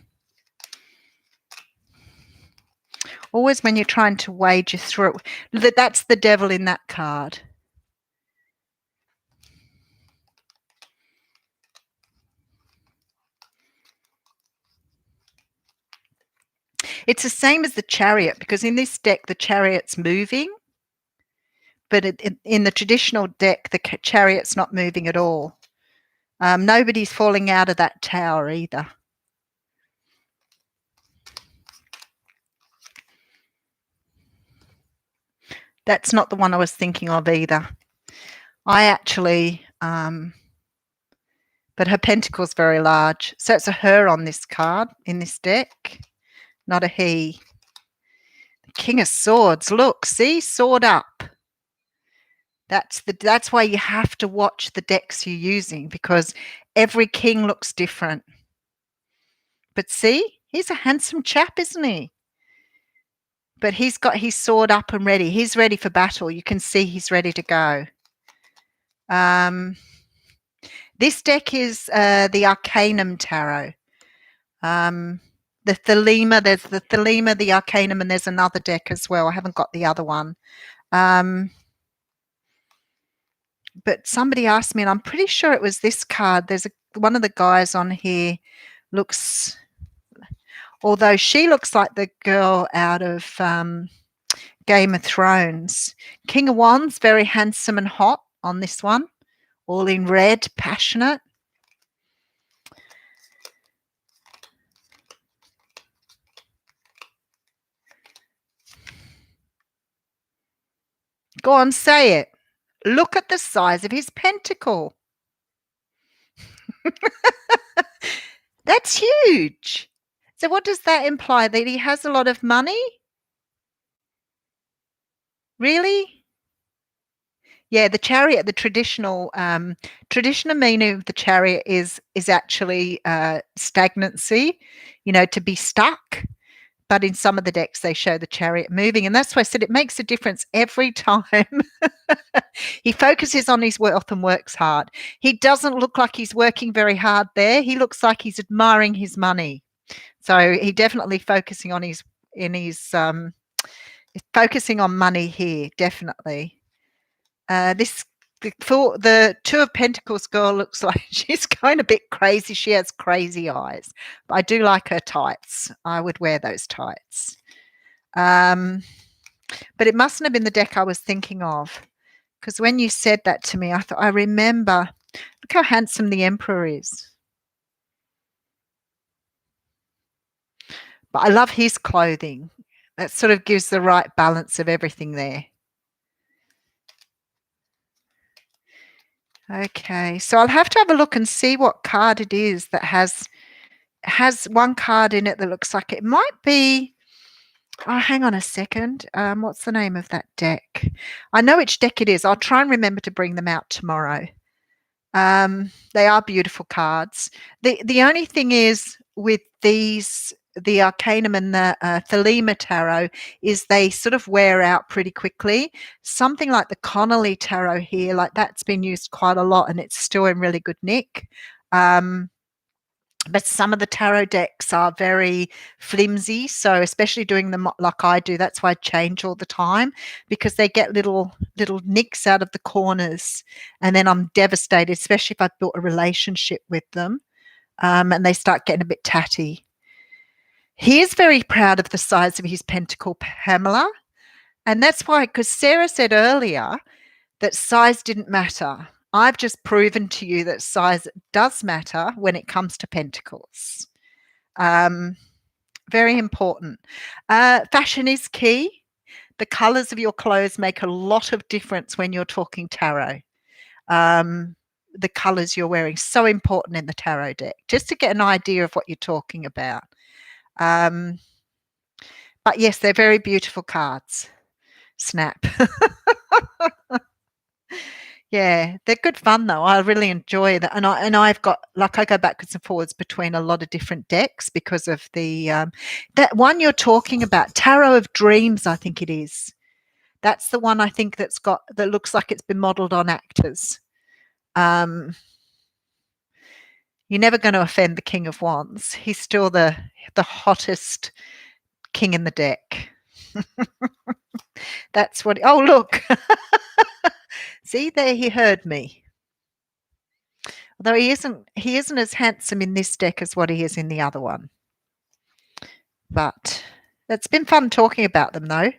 Always when you're trying to wade you through, that's the devil in that card. It's the same as the Chariot, because in this deck the Chariot's moving, but in the traditional deck the Chariot's not moving at all. Nobody's falling out of that tower either. That's not the one I was thinking of either. I actually, but her pentacle's very large. So it's a her on this card, in this deck, not a he. The King of Swords, look, see, sword up. That's why you have to watch the decks you're using, because every king looks different. But see, he's a handsome chap, isn't he? But he's got his sword up and ready. He's ready for battle. You can see he's ready to go. This deck is the Arcanum Tarot. The Thelema, there's the Thelema, the Arcanum, and there's another deck as well. I haven't got the other one. But somebody asked me, and I'm pretty sure it was this card. There's one of the guys on here looks, although she looks like the girl out of Game of Thrones. King of Wands, very handsome and hot on this one. All in red, passionate. Go on, say it. Look at the size of his pentacle. That's huge. So what does that imply? That he has a lot of money? Really? Yeah, the Chariot, the traditional meaning of the Chariot is actually stagnancy, to be stuck. But in some of the decks, they show the Chariot moving. And that's why I said it makes a difference every time. He focuses on his wealth and works hard. He doesn't look like he's working very hard there. He looks like he's admiring his money. So he definitely focusing on focusing on money here, definitely. The Two of Pentacles girl looks like she's going a bit crazy. She has crazy eyes. But I do like her tights. I would wear those tights. But it mustn't have been the deck I was thinking of, because when you said that to me, I remember, look how handsome the Emperor is. But I love his clothing. That sort of gives the right balance of everything there. Okay, so I'll have to have a look and see what card it is that has one card in it that looks like it might be. Oh, hang on a second. What's the name of that deck? I know which deck it is. I'll try and remember to bring them out tomorrow. They are beautiful cards. The only thing is with these, the Arcanum and the Thelema Tarot, is they sort of wear out pretty quickly. Something like the Connolly Tarot here, like that's been used quite a lot and it's still in really good nick. But some of the tarot decks are very flimsy. So especially doing them like I do, that's why I change all the time, because they get little nicks out of the corners. And then I'm devastated, especially if I've built a relationship with them and they start getting a bit tatty. He is very proud of the size of his pentacle, Pamela. And that's why, because Sarah said earlier that size didn't matter. I've just proven to you that size does matter when it comes to pentacles. Very important. Fashion is key. The colours of your clothes make a lot of difference when you're talking tarot. The colours you're wearing, so important in the tarot deck, just to get an idea of what you're talking about. But yes, they're very beautiful cards. Snap. Yeah, they're good fun though. I really enjoy that, and I've got, like, I go backwards and forwards between a lot of different decks because of the that one you're talking about, Tarot of Dreams, I think it is. That's the one I think that looks like it's been modelled on actors. You're never going to offend the King of Wands. He's still the hottest king in the deck. That's what. Oh, look. See, there he heard me. Although he isn't as handsome in this deck as what he is in the other one. But it's been fun talking about them, though.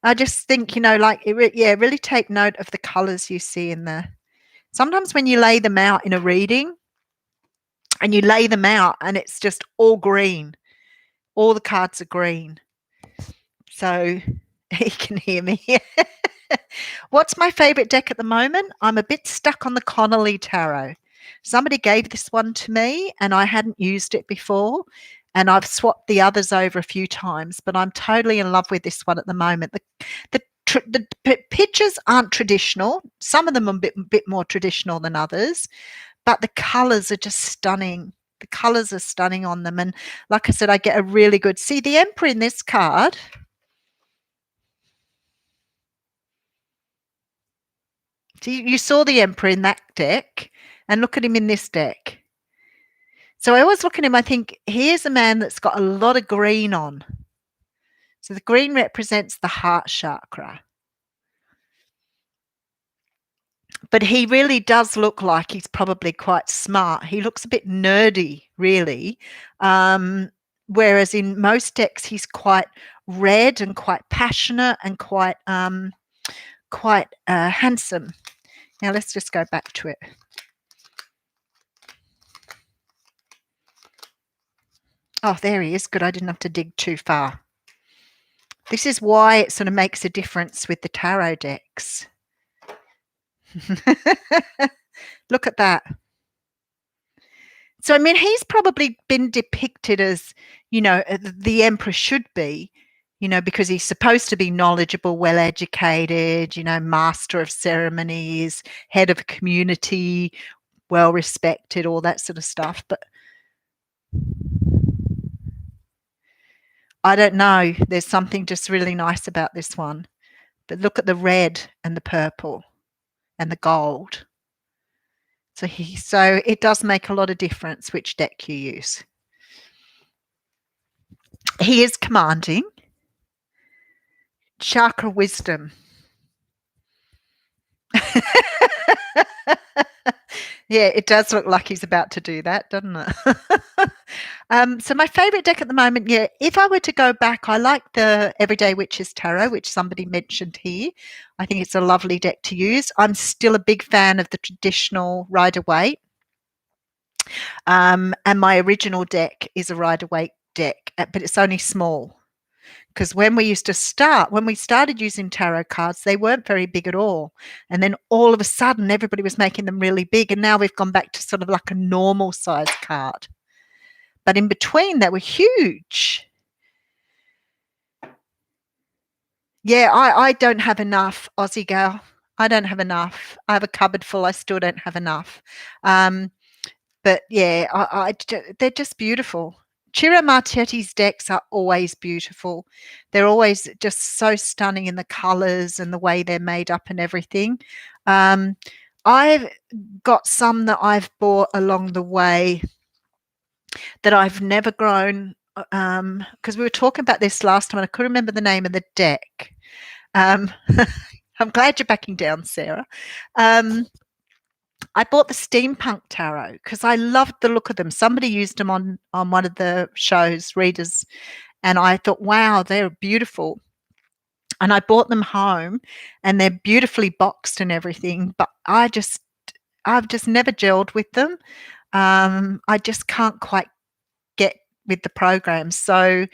I just think, really take note of the colours you see in the. Sometimes when you lay them out in a reading, and you lay them out, and it's just all green. All the cards are green. So he can hear me. What's my favourite deck at the moment? I'm a bit stuck on the Connolly Tarot. Somebody gave this one to me and I hadn't used it before, and I've swapped the others over a few times, but I'm totally in love with this one at the moment. The pictures aren't traditional. Some of them are a bit more traditional than others, but the colours are just stunning. The colours are stunning on them. And like I said, I get a really good... See, the Emperor in this card... See, you saw the Emperor in that deck, and look at him in this deck. So I always look at him, I think, here's a man that's got a lot of green on. So the green represents the heart chakra. But he really does look like he's probably quite smart. He looks a bit nerdy, really. Whereas in most decks, he's quite red and quite passionate and quite handsome. Now let's just go back to it. Oh, there he is. Good, I didn't have to dig too far. This is why it sort of makes a difference with the tarot decks. Look at that. So, I mean, he's probably been depicted as, the Emperor should be, because he's supposed to be knowledgeable, well-educated, master of ceremonies, head of a community, well-respected, all that sort of stuff. But I don't know. There's something just really nice about this one. But look at the red and the purple and the gold. So it does make a lot of difference which deck you use. He is commanding. Chakra wisdom. Yeah, it does look like he's about to do that, doesn't it? So my favourite deck at the moment, if I were to go back, I like the Everyday Witches Tarot, which somebody mentioned here. I think it's a lovely deck to use. I'm still a big fan of the traditional Rider-Waite. And my original deck is a Rider-Waite deck, but it's only small. Because when we started using tarot cards, they weren't very big at all. And then all of a sudden, everybody was making them really big. And now we've gone back to sort of like a normal size card. But in between, they were huge. Yeah, I don't have enough, Aussie gal. I don't have enough. I have a cupboard full. I still don't have enough. But yeah, they're just beautiful. Chira Martetti's decks are always beautiful. They're always just so stunning in the colours and the way they're made up and everything. I've got some that I've bought along the way that I've never grown, because we were talking about this last time and I couldn't remember the name of the deck. I'm glad you're backing down, Sarah. I bought the Steampunk Tarot because I loved the look of them. Somebody used them on one of the shows, readers, and I thought, wow, they're beautiful. And I bought them home and they're beautifully boxed and everything, but I've just never gelled with them. I just can't quite get with the program. So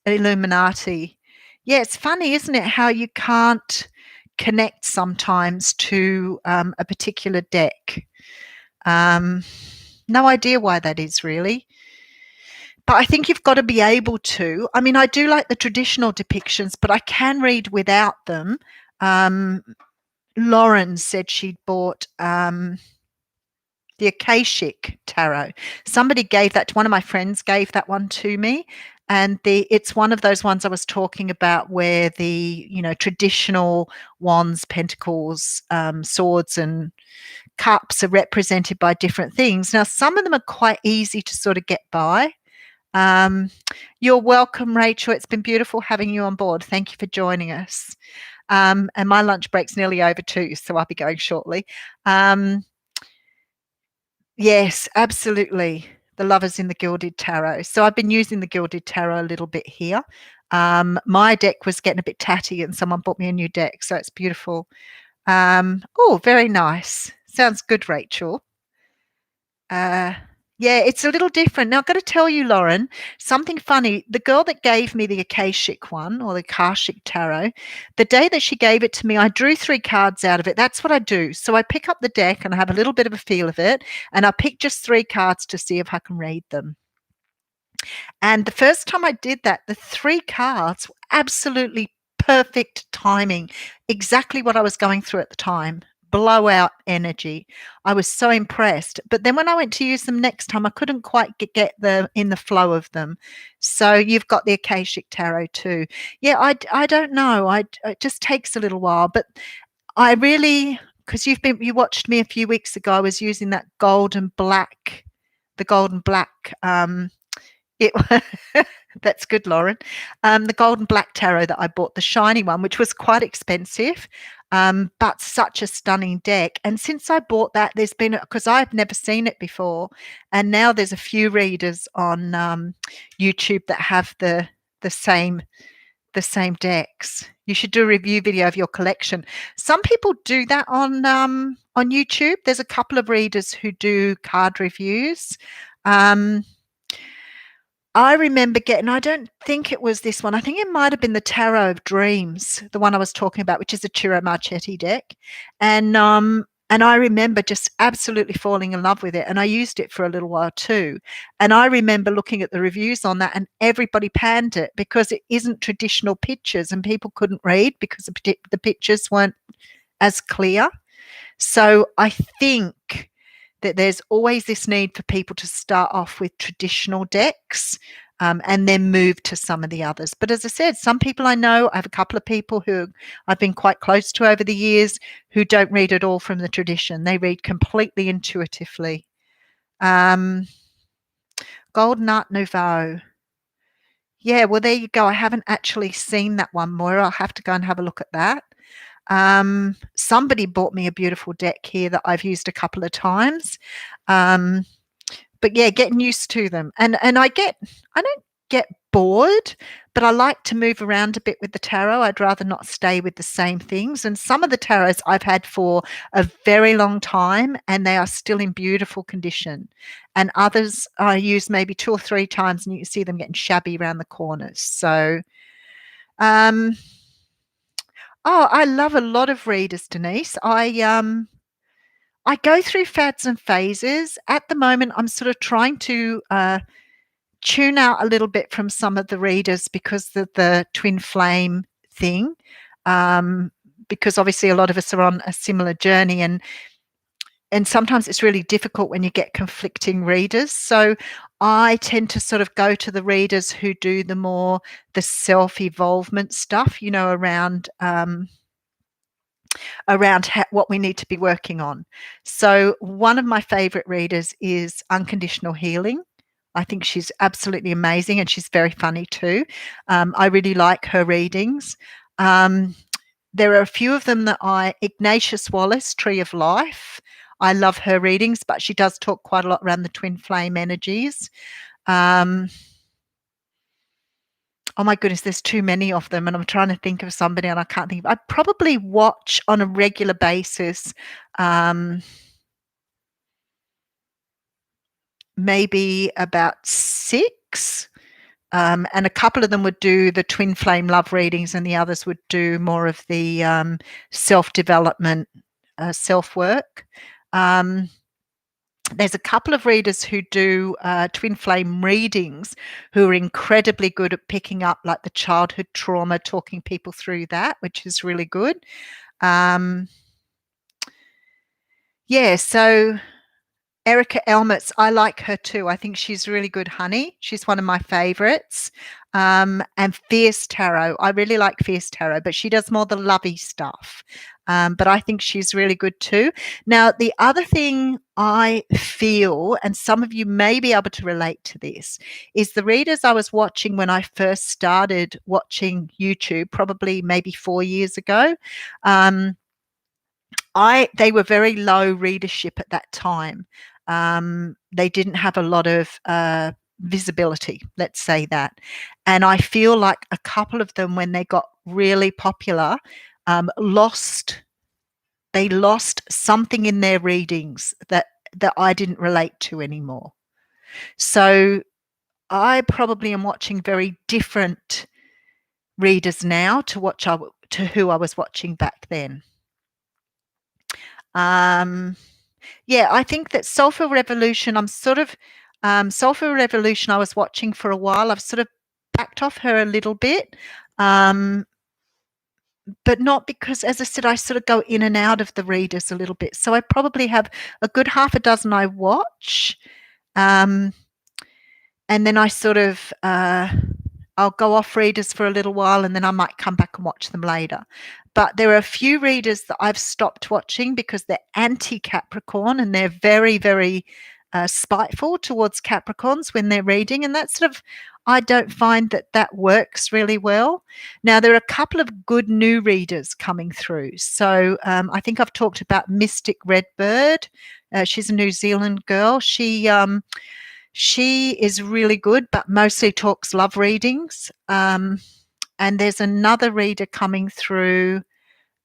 Illuminati. Yeah, it's funny, isn't it, how you can't connect sometimes to a particular deck. No idea why that is, really. But I think you've got to be able to. I mean, I do like the traditional depictions, but I can read without them. Lauren said she'd bought the Akashic Tarot. Somebody gave that to one of my friends, gave that one to me. And it's one of those ones I was talking about where the, traditional wands, pentacles, swords and cups are represented by different things. Now, some of them are quite easy to sort of get by. You're welcome, Rachel. It's been beautiful having you on board. Thank you for joining us. And my lunch break's nearly over too, so I'll be going shortly. Yes, absolutely. The Lovers in the Gilded Tarot. So I've been using the Gilded Tarot a little bit here. My deck was getting a bit tatty and someone bought me a new deck, so it's beautiful. Oh, very nice. Sounds good, Rachel. Yeah, it's a little different. Now, I've got to tell you, Lauren, something funny. The girl that gave me the Akashic one, or the Akashic Tarot, the day that she gave it to me, I drew 3 cards out of it. That's what I do. So I pick up the deck and I have a little bit of a feel of it, and I pick just 3 cards to see if I can read them. And the first time I did that, the 3 cards were absolutely perfect timing, exactly what I was going through at the time. Blowout energy. I was so impressed. But then when I went to use them next time, I couldn't quite get in the flow of them. So you've got the Akashic Tarot too. Yeah, I don't know. It just takes a little while. But I really, because you watched me a few weeks ago, I was using that golden black, the golden black. It That's good, Lauren. The golden black tarot that I bought, the shiny one, which was quite expensive, but such a stunning deck. And since I bought that, there's been, because I've never seen it before, and now there's a few readers on YouTube that have the same decks. You should do a review video of your collection. Some people do that on YouTube. There's a couple of readers who do card reviews. I remember I don't think it was this one. I think it might have been the Tarot of Dreams, the one I was talking about, which is a Ciro Marchetti deck. And I remember just absolutely falling in love with it. And I used it for a little while too. And I remember looking at the reviews on that, and everybody panned it because it isn't traditional pictures, and people couldn't read because the pictures weren't as clear. So I think that there's always this need for people to start off with traditional decks and then move to some of the others. But as I said, some people I know, I have a couple of people who I've been quite close to over the years who don't read at all from the tradition. They read completely intuitively. Golden Art Nouveau. Yeah, well, there you go. I haven't actually seen that one, Moira. I'll have to go and have a look at that. Somebody bought me a beautiful deck here that I've used a couple of times. But yeah, getting used to them. And I don't get bored, but I like to move around a bit with the tarot. I'd rather not stay with the same things. And some of the tarots I've had for a very long time, and they are still in beautiful condition. And others I use maybe 2 or 3 times, and you can see them getting shabby around the corners. So oh, I love a lot of readers, Denise. I go through fads and phases. At the moment, I'm sort of trying to tune out a little bit from some of the readers because of the twin flame thing. Because obviously a lot of us are on a similar journey, and sometimes it's really difficult when you get conflicting readers. So I tend to sort of go to the readers who do the self-evolvement stuff, around what we need to be working on. So one of my favorite readers is Unconditional Healing. I think she's absolutely amazing, and she's very funny too. I really like her readings. There are a few of them that Ignatius Wallace, Tree of Life. I love her readings, but she does talk quite a lot around the twin flame energies. Oh my goodness, there's too many of them, and I'm trying to think of somebody and I can't think. I probably watch on a regular basis, maybe about 6, and a couple of them would do the twin flame love readings, and the others would do more of the self-development, self-work. There's a couple of readers who do twin flame readings who are incredibly good at picking up like the childhood trauma, talking people through that, which is really good. Yeah, so Erica Elmetz, I like her too. I think she's really good, honey. She's one of my favorites. And Fierce Tarot. I really like Fierce Tarot, but she does more the lovey stuff. but I think she's really good too. Now, the other thing I feel, and some of you may be able to relate to this, is the readers I was watching when I first started watching YouTube, probably maybe 4 years ago. They were very low readership at that time. They didn't have a lot of visibility, let's say that. And I feel like a couple of them, when they got really popular, lost something in their readings that I didn't relate to anymore. So I probably am watching very different readers now to who I was watching back then. Yeah, I think that Soulful Revolution, Soulful Revolution I was watching for a while. I've sort of backed off her a little bit. But not because, as I said, I sort of go in and out of the readers a little bit. So I probably have a good half a dozen I watch. And then I sort of, I'll go off readers for a little while and then I might come back and watch them later. But there are a few readers that I've stopped watching because they're anti-Capricorn and they're very, very spiteful towards Capricorns when they're reading. And that sort of, I don't find that works really well. Now, there are a couple of good new readers coming through. So I think I've talked about Mystic Redbird. She's a New Zealand girl. She is really good, but mostly talks love readings. And there's another reader coming through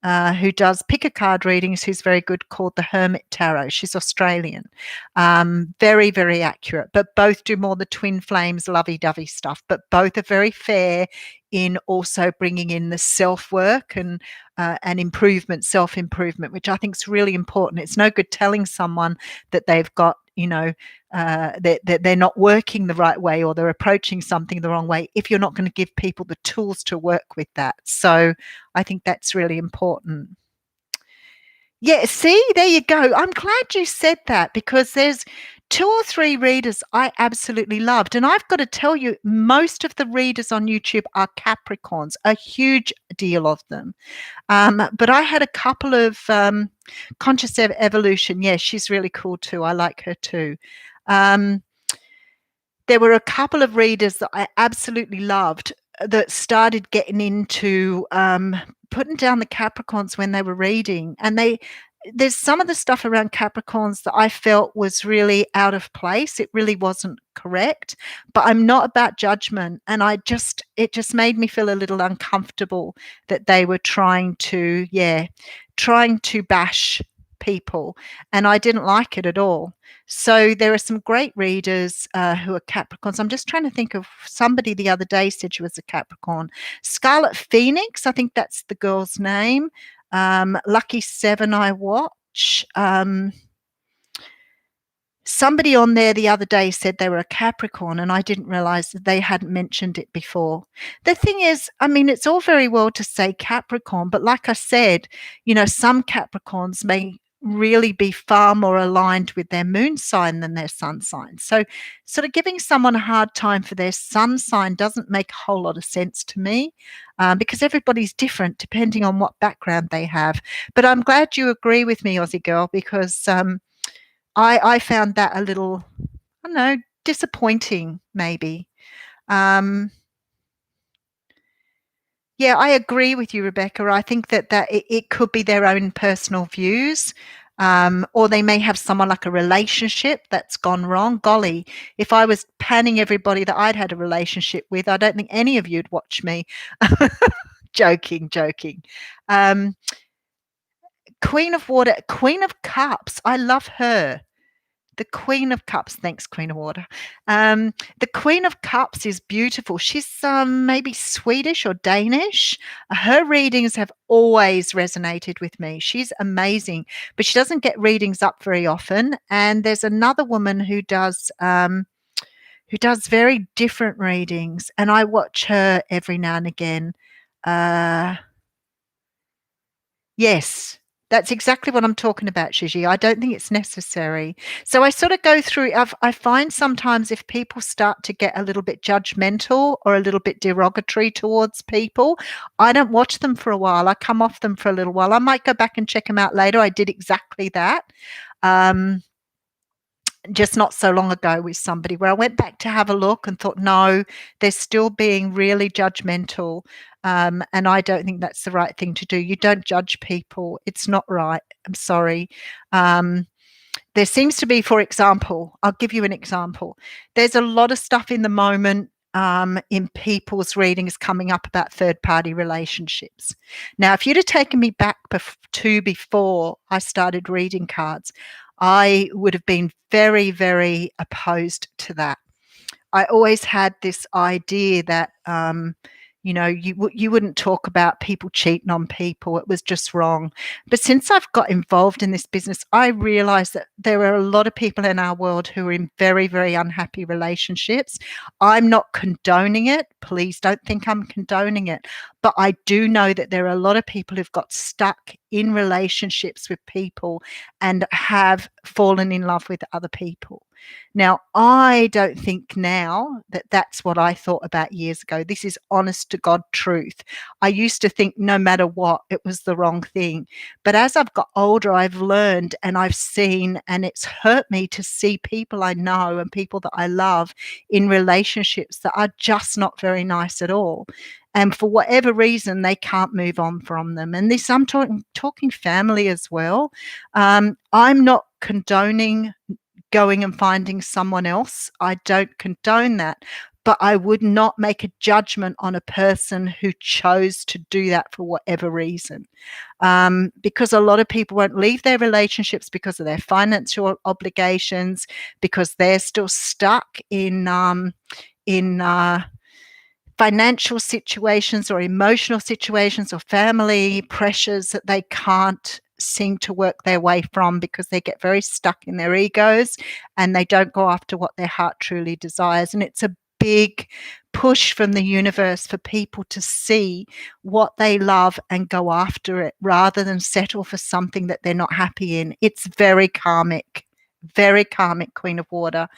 who does pick a card readings, who's very good, called the Hermit Tarot. She's Australian. Very, very accurate, but both do more the twin flames, lovey-dovey stuff, but both are very fair in also bringing in the self-work and improvement, self-improvement, which I think is really important. It's no good telling someone that they've got, that they're not working the right way or they're approaching something the wrong way if you're not going to give people the tools to work with that. So I think that's really important. Yeah, see, there you go. I'm glad you said that because there's 2 or 3 readers I absolutely loved. And I've got to tell you, most of the readers on YouTube are Capricorns, a huge deal of them. But I had a couple of Conscious Evolution. Yeah, she's really cool too. I like her too. There were a couple of readers that I absolutely loved that started getting into putting down the Capricorns when they were reading. And there's some of the stuff around Capricorns that I felt was really out of place. It really wasn't correct, but I'm not about judgment. And it just made me feel a little uncomfortable that they were trying to bash people. And I didn't like it at all. So there are some great readers who are Capricorns. I'm just trying to think of somebody the other day said she was a Capricorn. Scarlet Phoenix, I think that's the girl's name. Lucky Seven I watch. Somebody on there the other day said they were a Capricorn, and I didn't realize that they hadn't mentioned it before. The thing is, I mean, it's all very well to say Capricorn, but like I said, some Capricorns may really be far more aligned with their moon sign than their sun sign. So sort of giving someone a hard time for their sun sign doesn't make a whole lot of sense to me, because everybody's different depending on what background they have. But I'm glad you agree with me, Aussie girl, because I found that a little, I don't know, disappointing maybe. Yeah, I agree with you, Rebecca. I think that it could be their own personal views, or they may have someone like a relationship that's gone wrong. Golly, if I was panning everybody that I'd had a relationship with, I don't think any of you'd watch me. Joking. Queen of Water, Queen of Cups. I love her. The Queen of Cups. Thanks, Queen of Water. The Queen of Cups is beautiful. She's maybe Swedish or Danish. Her readings have always resonated with me. She's amazing, but she doesn't get readings up very often. And there's another woman who does very different readings, and I watch her every now and again. Yes, That's exactly what I'm talking about, Shiji. I don't think it's necessary. So I sort of go through, I find sometimes if people start to get a little bit judgmental or a little bit derogatory towards people, I don't watch them for a while. I come off them for a little while. I might go back and check them out later. I did exactly that. Um, just not so long ago with somebody where I went back to have a look and thought, no, they're still being really judgmental. And I don't think that's the right thing to do. You don't judge people. It's not right. I'm sorry. Um, there seems to be, for example, I'll give you an example. There's a lot of stuff in the moment in people's readings coming up about third party relationships. Now, if you'd have taken me back to before I started reading cards, I would have been very, very opposed to that. I always had this idea that, you wouldn't talk about people cheating on people. It was just wrong. But since I've got involved in this business, I realized that there are a lot of people in our world who are in very, very unhappy relationships. I'm not condoning it. Please don't think I'm condoning it. But I do know that there are a lot of people who've got stuck in relationships with people and have fallen in love with other people. Now, I don't think now that that's what I thought about years ago. This is honest to God truth. I used to think no matter what, it was the wrong thing. But as I've got older, I've learned and I've seen, and it's hurt me to see people I know and people that I love in relationships that are just not very nice at all. And for whatever reason, they can't move on from them. And this, I'm talking family as well. I'm not condoning going and finding someone else. I don't condone that. But I would not make a judgment on a person who chose to do that for whatever reason. Because a lot of people won't leave their relationships because of their financial obligations, because they're still stuck in financial situations or emotional situations or family pressures that they can't seem to work their way from because they get very stuck in their egos and they don't go after what their heart truly desires. And it's a big push from the universe for people to see what they love and go after it rather than settle for something that they're not happy in. It's very karmic, Queen of Water.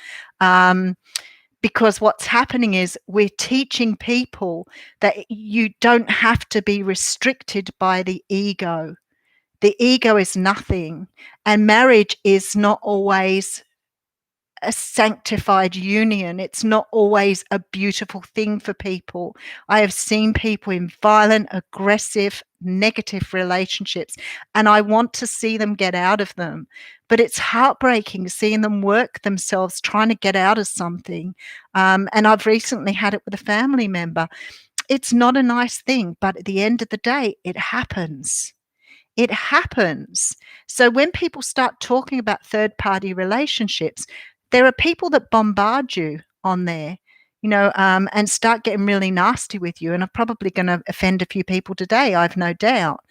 Because what's happening is we're teaching people that you don't have to be restricted by the ego. The ego is nothing, and marriage is not always a sanctified union. It's not always a beautiful thing for people. I have seen people in violent, aggressive, negative relationships, and I want to see them get out of them. But it's heartbreaking seeing them work themselves trying to get out of something. And I've recently had it with a family member. It's not a nice thing, but at the end of the day, it happens. It happens. So when people start talking about third party relationships, there are people that bombard you on there, and start getting really nasty with you. And I'm probably going to offend a few people today, I've no doubt.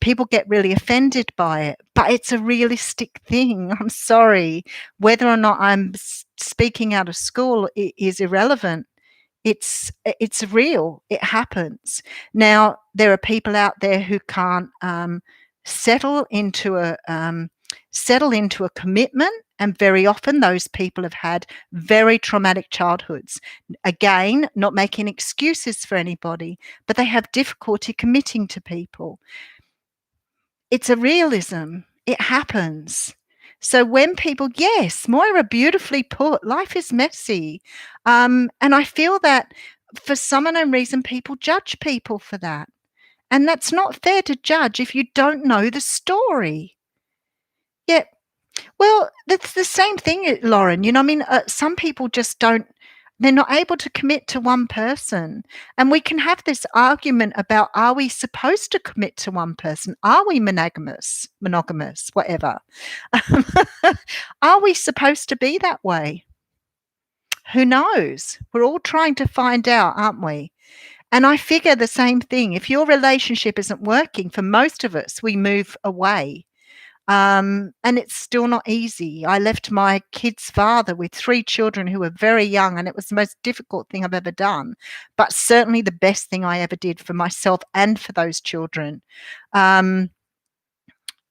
People get really offended by it, but it's a realistic thing. I'm sorry. Whether or not I'm speaking out of school is irrelevant. It's real. It happens. Now, there are people out there who can't settle into a commitment, and very often those people have had very traumatic childhoods. Again, not making excuses for anybody, but they have difficulty committing to people. It's a realism. It happens. So when people, yes, Moira beautifully put, life is messy. And I feel that for some unknown reason, people judge people for that. And that's not fair to judge if you don't know the story. Yeah. Well, that's the same thing, Lauren. Some people just don't, they're not able to commit to one person. And we can have this argument about, are we supposed to commit to one person? Are we monogamous, whatever? Are we supposed to be that way? Who knows? We're all trying to find out, aren't we? And I figure the same thing. If your relationship isn't working, for most of us, we move away. And it's still not easy. I left my kid's father with 3 children who were very young, and it was the most difficult thing I've ever done, but certainly the best thing I ever did for myself and for those children.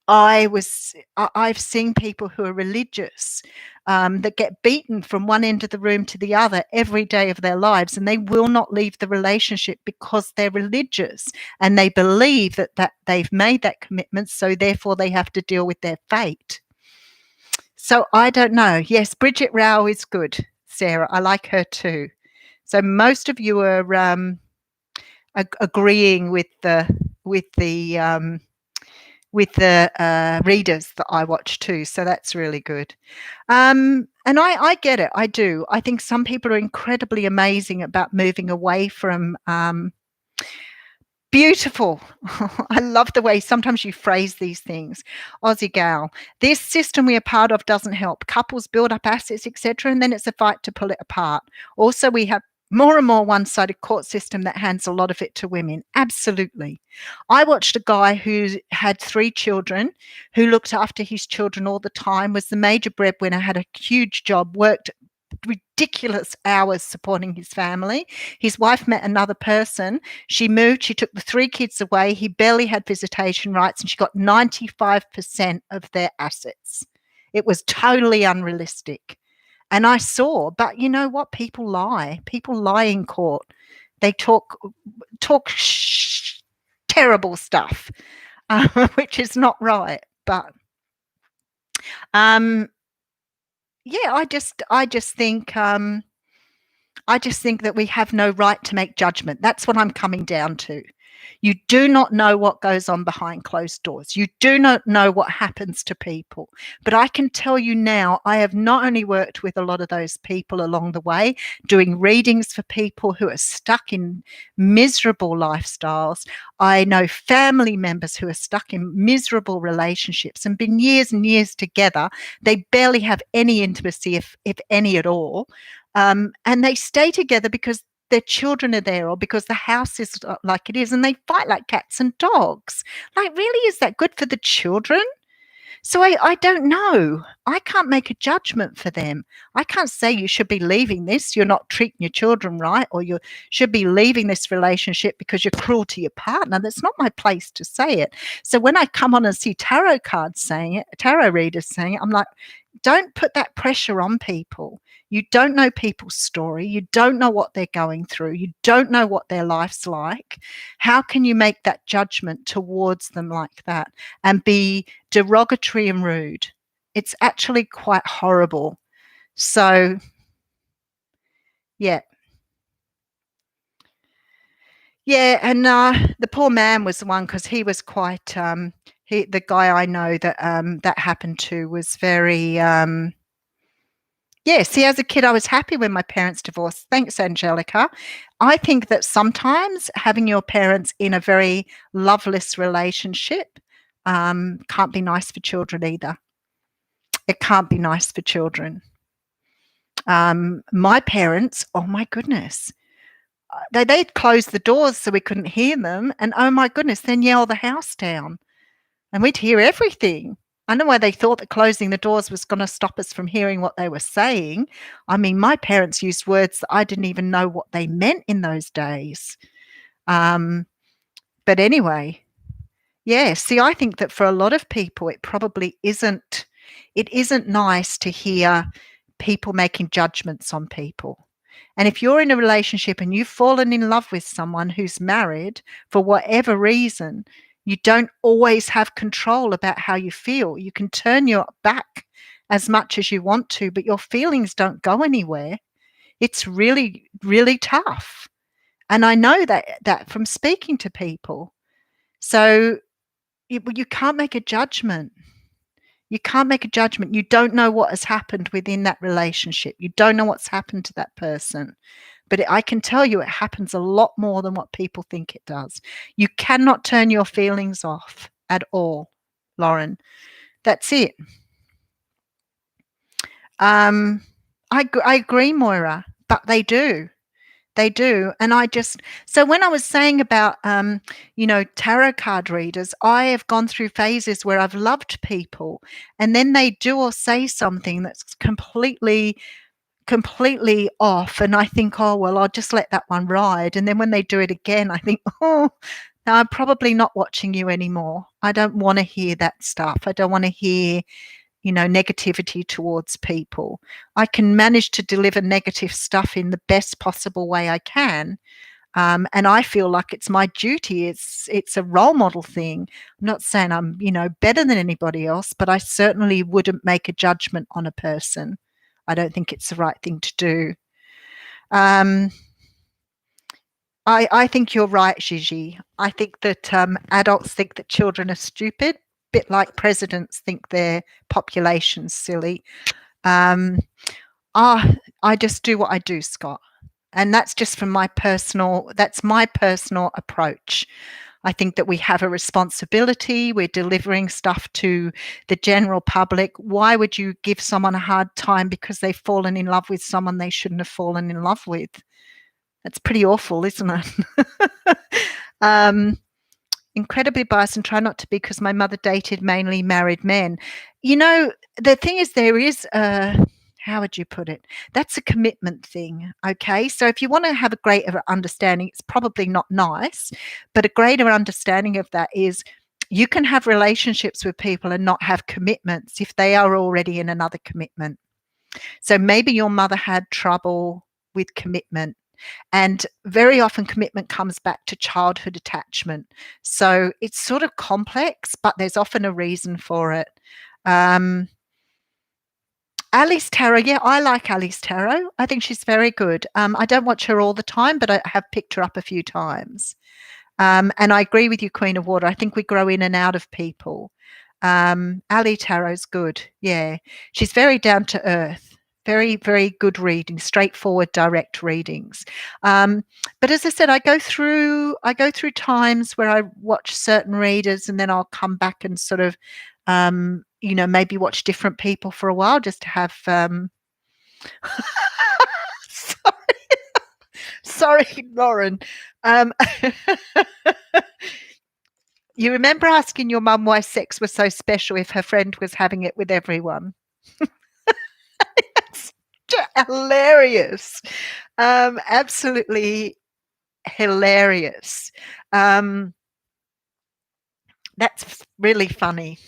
I've seen people who are religious that get beaten from one end of the room to the other every day of their lives, and they will not leave the relationship because they're religious and they believe that they've made that commitment, so therefore they have to deal with their fate. So I don't know. Yes, Bridget Rao is good, Sarah. I like her too. So most of you are agreeing with the readers that I watch too. So that's really good. And I get it. I do. I think some people are incredibly amazing about moving away from beautiful. I love the way sometimes you phrase these things. Aussie gal, this system we are part of doesn't help. Couples build up assets, etc., and then it's a fight to pull it apart. Also, we have more and more one-sided court system that hands a lot of it to women. Absolutely. I watched a guy who had 3 children, who looked after his children all the time, was the major breadwinner, had a huge job, worked ridiculous hours supporting his family. His wife met another person. She moved. She took the 3 kids away. He barely had visitation rights, and she got 95% of their assets. It was totally unrealistic. And I saw, but you know what? People lie. People lie in court. They talk terrible stuff, which is not right. But yeah, I just think that we have no right to make judgment. That's what I'm coming down to. You do not know what goes on behind closed doors. You do not know what happens to people. But I can tell you now, I have not only worked with a lot of those people along the way, doing readings for people who are stuck in miserable lifestyles. I know family members who are stuck in miserable relationships and been years and years together. They barely have any intimacy, if any at all. And they stay together because their children are there or because the house is like it is, and they fight like cats and dogs. Like, really, is that good for the children? So I don't know. I can't make a judgment for them. I can't say you should be leaving this, you're not treating your children right, or you should be leaving this relationship because you're cruel to your partner. That's not my place to say it. So when I come on and see tarot cards saying it, tarot readers saying it, I'm like, don't put that pressure on people. You don't know people's story. You don't know what they're going through. You don't know what their life's like. How can you make that judgment towards them like that and be derogatory and rude? It's actually quite horrible. So, yeah. Yeah, and the poor man was the one, because he was quite the guy I know that that happened to was very yeah, see, as a kid, I was happy when my parents divorced. Thanks, Angelica. I think that sometimes having your parents in a very loveless relationship can't be nice for children either. It can't be nice for children. My parents, oh my goodness, they'd close the doors so we couldn't hear them, and oh my goodness, then yell the house down, and we'd hear everything. I don't know why they thought that closing the doors was going to stop us from hearing what they were saying. I mean, my parents used words that I didn't even know what they meant in those days. But anyway, yeah, see, I think that for a lot of people, it probably isn't, it isn't nice to hear people making judgments on people. And if you're in a relationship and you've fallen in love with someone who's married for whatever reason, you don't always have control about how you feel. You can turn your back as much as you want to, but your feelings don't go anywhere. It's really, really tough. And I know that from speaking to people. So you can't make a judgment. You can't make a judgment. You don't know what has happened within that relationship. You don't know what's happened to that person. But I can tell you it happens a lot more than what people think it does. You cannot turn your feelings off at all, Lauren. That's it. I agree, Moira, but they do. They do. And so when I was saying about, tarot card readers, I have gone through phases where I've loved people and then they do or say something that's completely off, and I think, oh, well, I'll just let that one ride. And then when they do it again, I think, oh, no, I'm probably not watching you anymore. I don't want to hear that stuff. I don't want to hear, negativity towards people. I can manage to deliver negative stuff in the best possible way I can. And I feel like it's my duty. It's a role model thing. I'm not saying I'm, better than anybody else, but I certainly wouldn't make a judgment on a person. I don't think it's the right thing to do. I think you're right, Gigi. I think that adults think that children are stupid, a bit like presidents think their population's silly. I just do what I do, Scott. And that's just from my personal approach. I think that we have a responsibility. We're delivering stuff to the general public. Why would you give someone a hard time because they've fallen in love with someone they shouldn't have fallen in love with? That's pretty awful, isn't it? Incredibly biased and try not to be because my mother dated mainly married men. The thing is, there is how would you put it? That's a commitment thing, okay? So if you want to have a greater understanding, it's probably not nice, but a greater understanding of that is you can have relationships with people and not have commitments if they are already in another commitment. So maybe your mother had trouble with commitment. And very often commitment comes back to childhood attachment. So it's sort of complex, but there's often a reason for it. Alice Tarot, yeah, I like Alice Tarot. I think she's very good. I don't watch her all the time, but I have picked her up a few times. And I agree with you, Queen of Water. I think we grow in and out of people. Ali Tarot's good. Yeah, she's very down to earth. Very, very good reading, straightforward, direct readings. But as I said, I go through times where I watch certain readers, and then I'll come back and sort of, maybe watch different people for a while just to have. Sorry, Lauren. You remember asking your mum why sex was so special if her friend was having it with everyone? That's hilarious. Absolutely hilarious. That's really funny.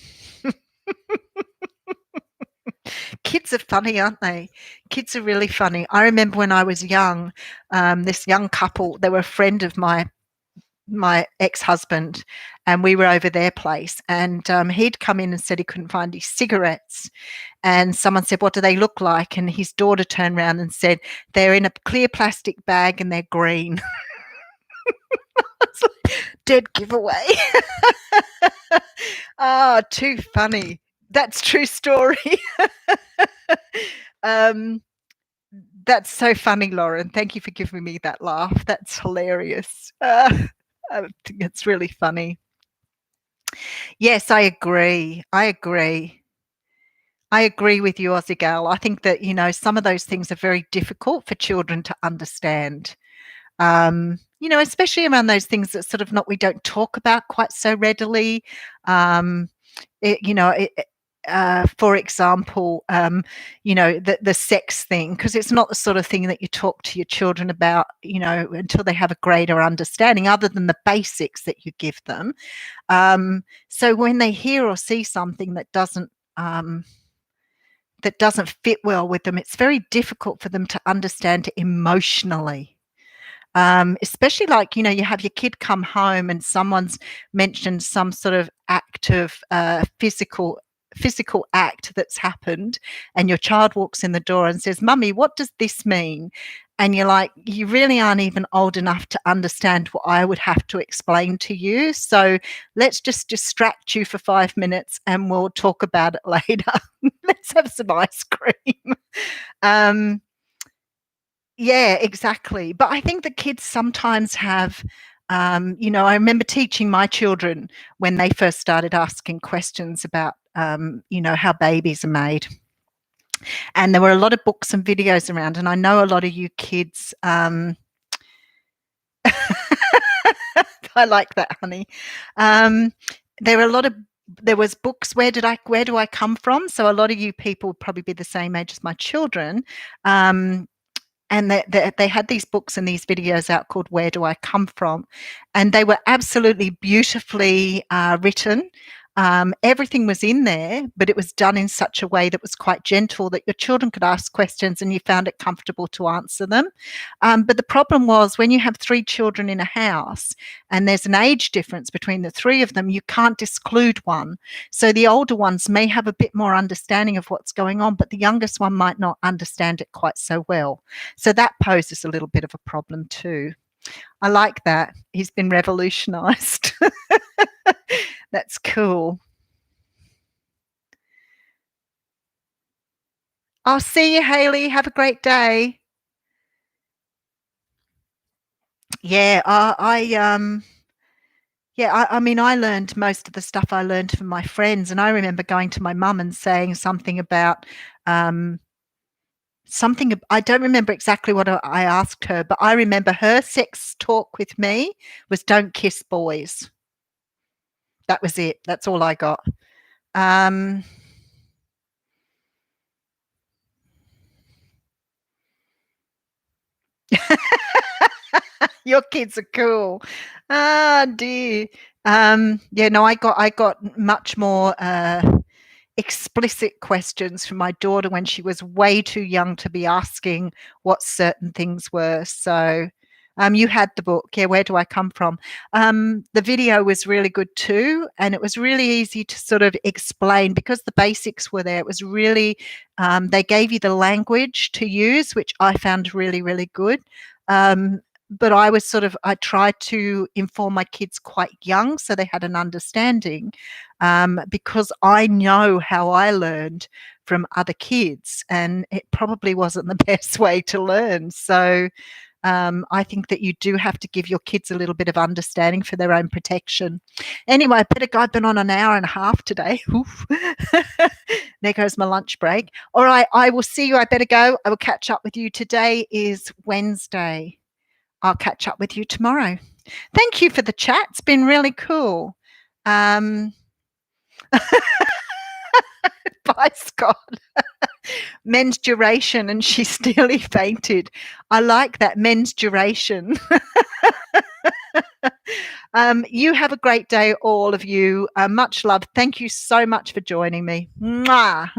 Kids are funny, aren't they? Kids are really funny. I remember when I was young, this young couple, they were a friend of my ex-husband, and we were over their place, and he'd come in and said he couldn't find his cigarettes, and someone said, what do they look like? And his daughter turned around and said, they're in a clear plastic bag and they're green. Dead giveaway. Oh, too funny. That's true story. That's so funny, Lauren. Thank you for giving me that laugh. That's hilarious. I think it's really funny. Yes, I agree. I agree with you, Aussie Gal. I think that, some of those things are very difficult for children to understand. Especially around those things that sort of we don't talk about quite so readily. For example, the sex thing, because it's not the sort of thing that you talk to your children about, until they have a greater understanding, other than the basics that you give them. So when they hear or see something that doesn't fit well with them, it's very difficult for them to understand emotionally. Especially you have your kid come home and someone's mentioned some sort of act of physical act that's happened, and your child walks in the door and says, Mummy, what does this mean? And you're like, you really aren't even old enough to understand what I would have to explain to you. So let's just distract you for 5 minutes and we'll talk about it later. Let's have some ice cream. Yeah, exactly. But I think the kids sometimes have, I remember teaching my children when they first started asking questions about, how babies are made. And there were a lot of books and videos around, and I know a lot of you kids, I like that, honey. There was books, where do I come from? So a lot of you people would probably be the same age as my children. and they had these books and these videos out called Where Do I Come From? And they were absolutely beautifully written. Everything was in there, but it was done in such a way that was quite gentle that your children could ask questions and you found it comfortable to answer them. But the problem was when you have 3 children in a house and there's an age difference between the 3 of them, you can't disclude one. So the older ones may have a bit more understanding of what's going on, but the youngest one might not understand it quite so well. So that poses a little bit of a problem too. I like that. He's been revolutionized. That's cool. I'll see you, Hayley. Have a great day. Yeah, I mean, I learned most of the stuff I learned from my friends, and I remember going to my mum and saying something about something. I don't remember exactly what I asked her, but I remember her sex talk with me was don't kiss boys. That was it. That's all I got. Um, Your kids are cool. Ah, dear. Yeah, no, I got much more explicit questions from my daughter when she was way too young to be asking what certain things were. So, you had the book, yeah. Where Do I Come From? The video was really good too, and it was really easy to sort of explain because the basics were there. It was really they gave you the language to use, which I found really, really good. But I tried to inform my kids quite young so they had an understanding, because I know how I learned from other kids, and it probably wasn't the best way to learn. So I think that you do have to give your kids a little bit of understanding for their own protection. Anyway, I better go. I've been on an hour and a half today. Oof. There goes my lunch break. All right, I will see you. I better go. I will catch up with you. Today is Wednesday. I'll catch up with you tomorrow. Thank you for the chat. It's been really cool. Bye, Scott. Men's duration, and she nearly fainted. I like that, men's duration. You have a great day, all of you. Much love. Thank you so much for joining me. Mwah.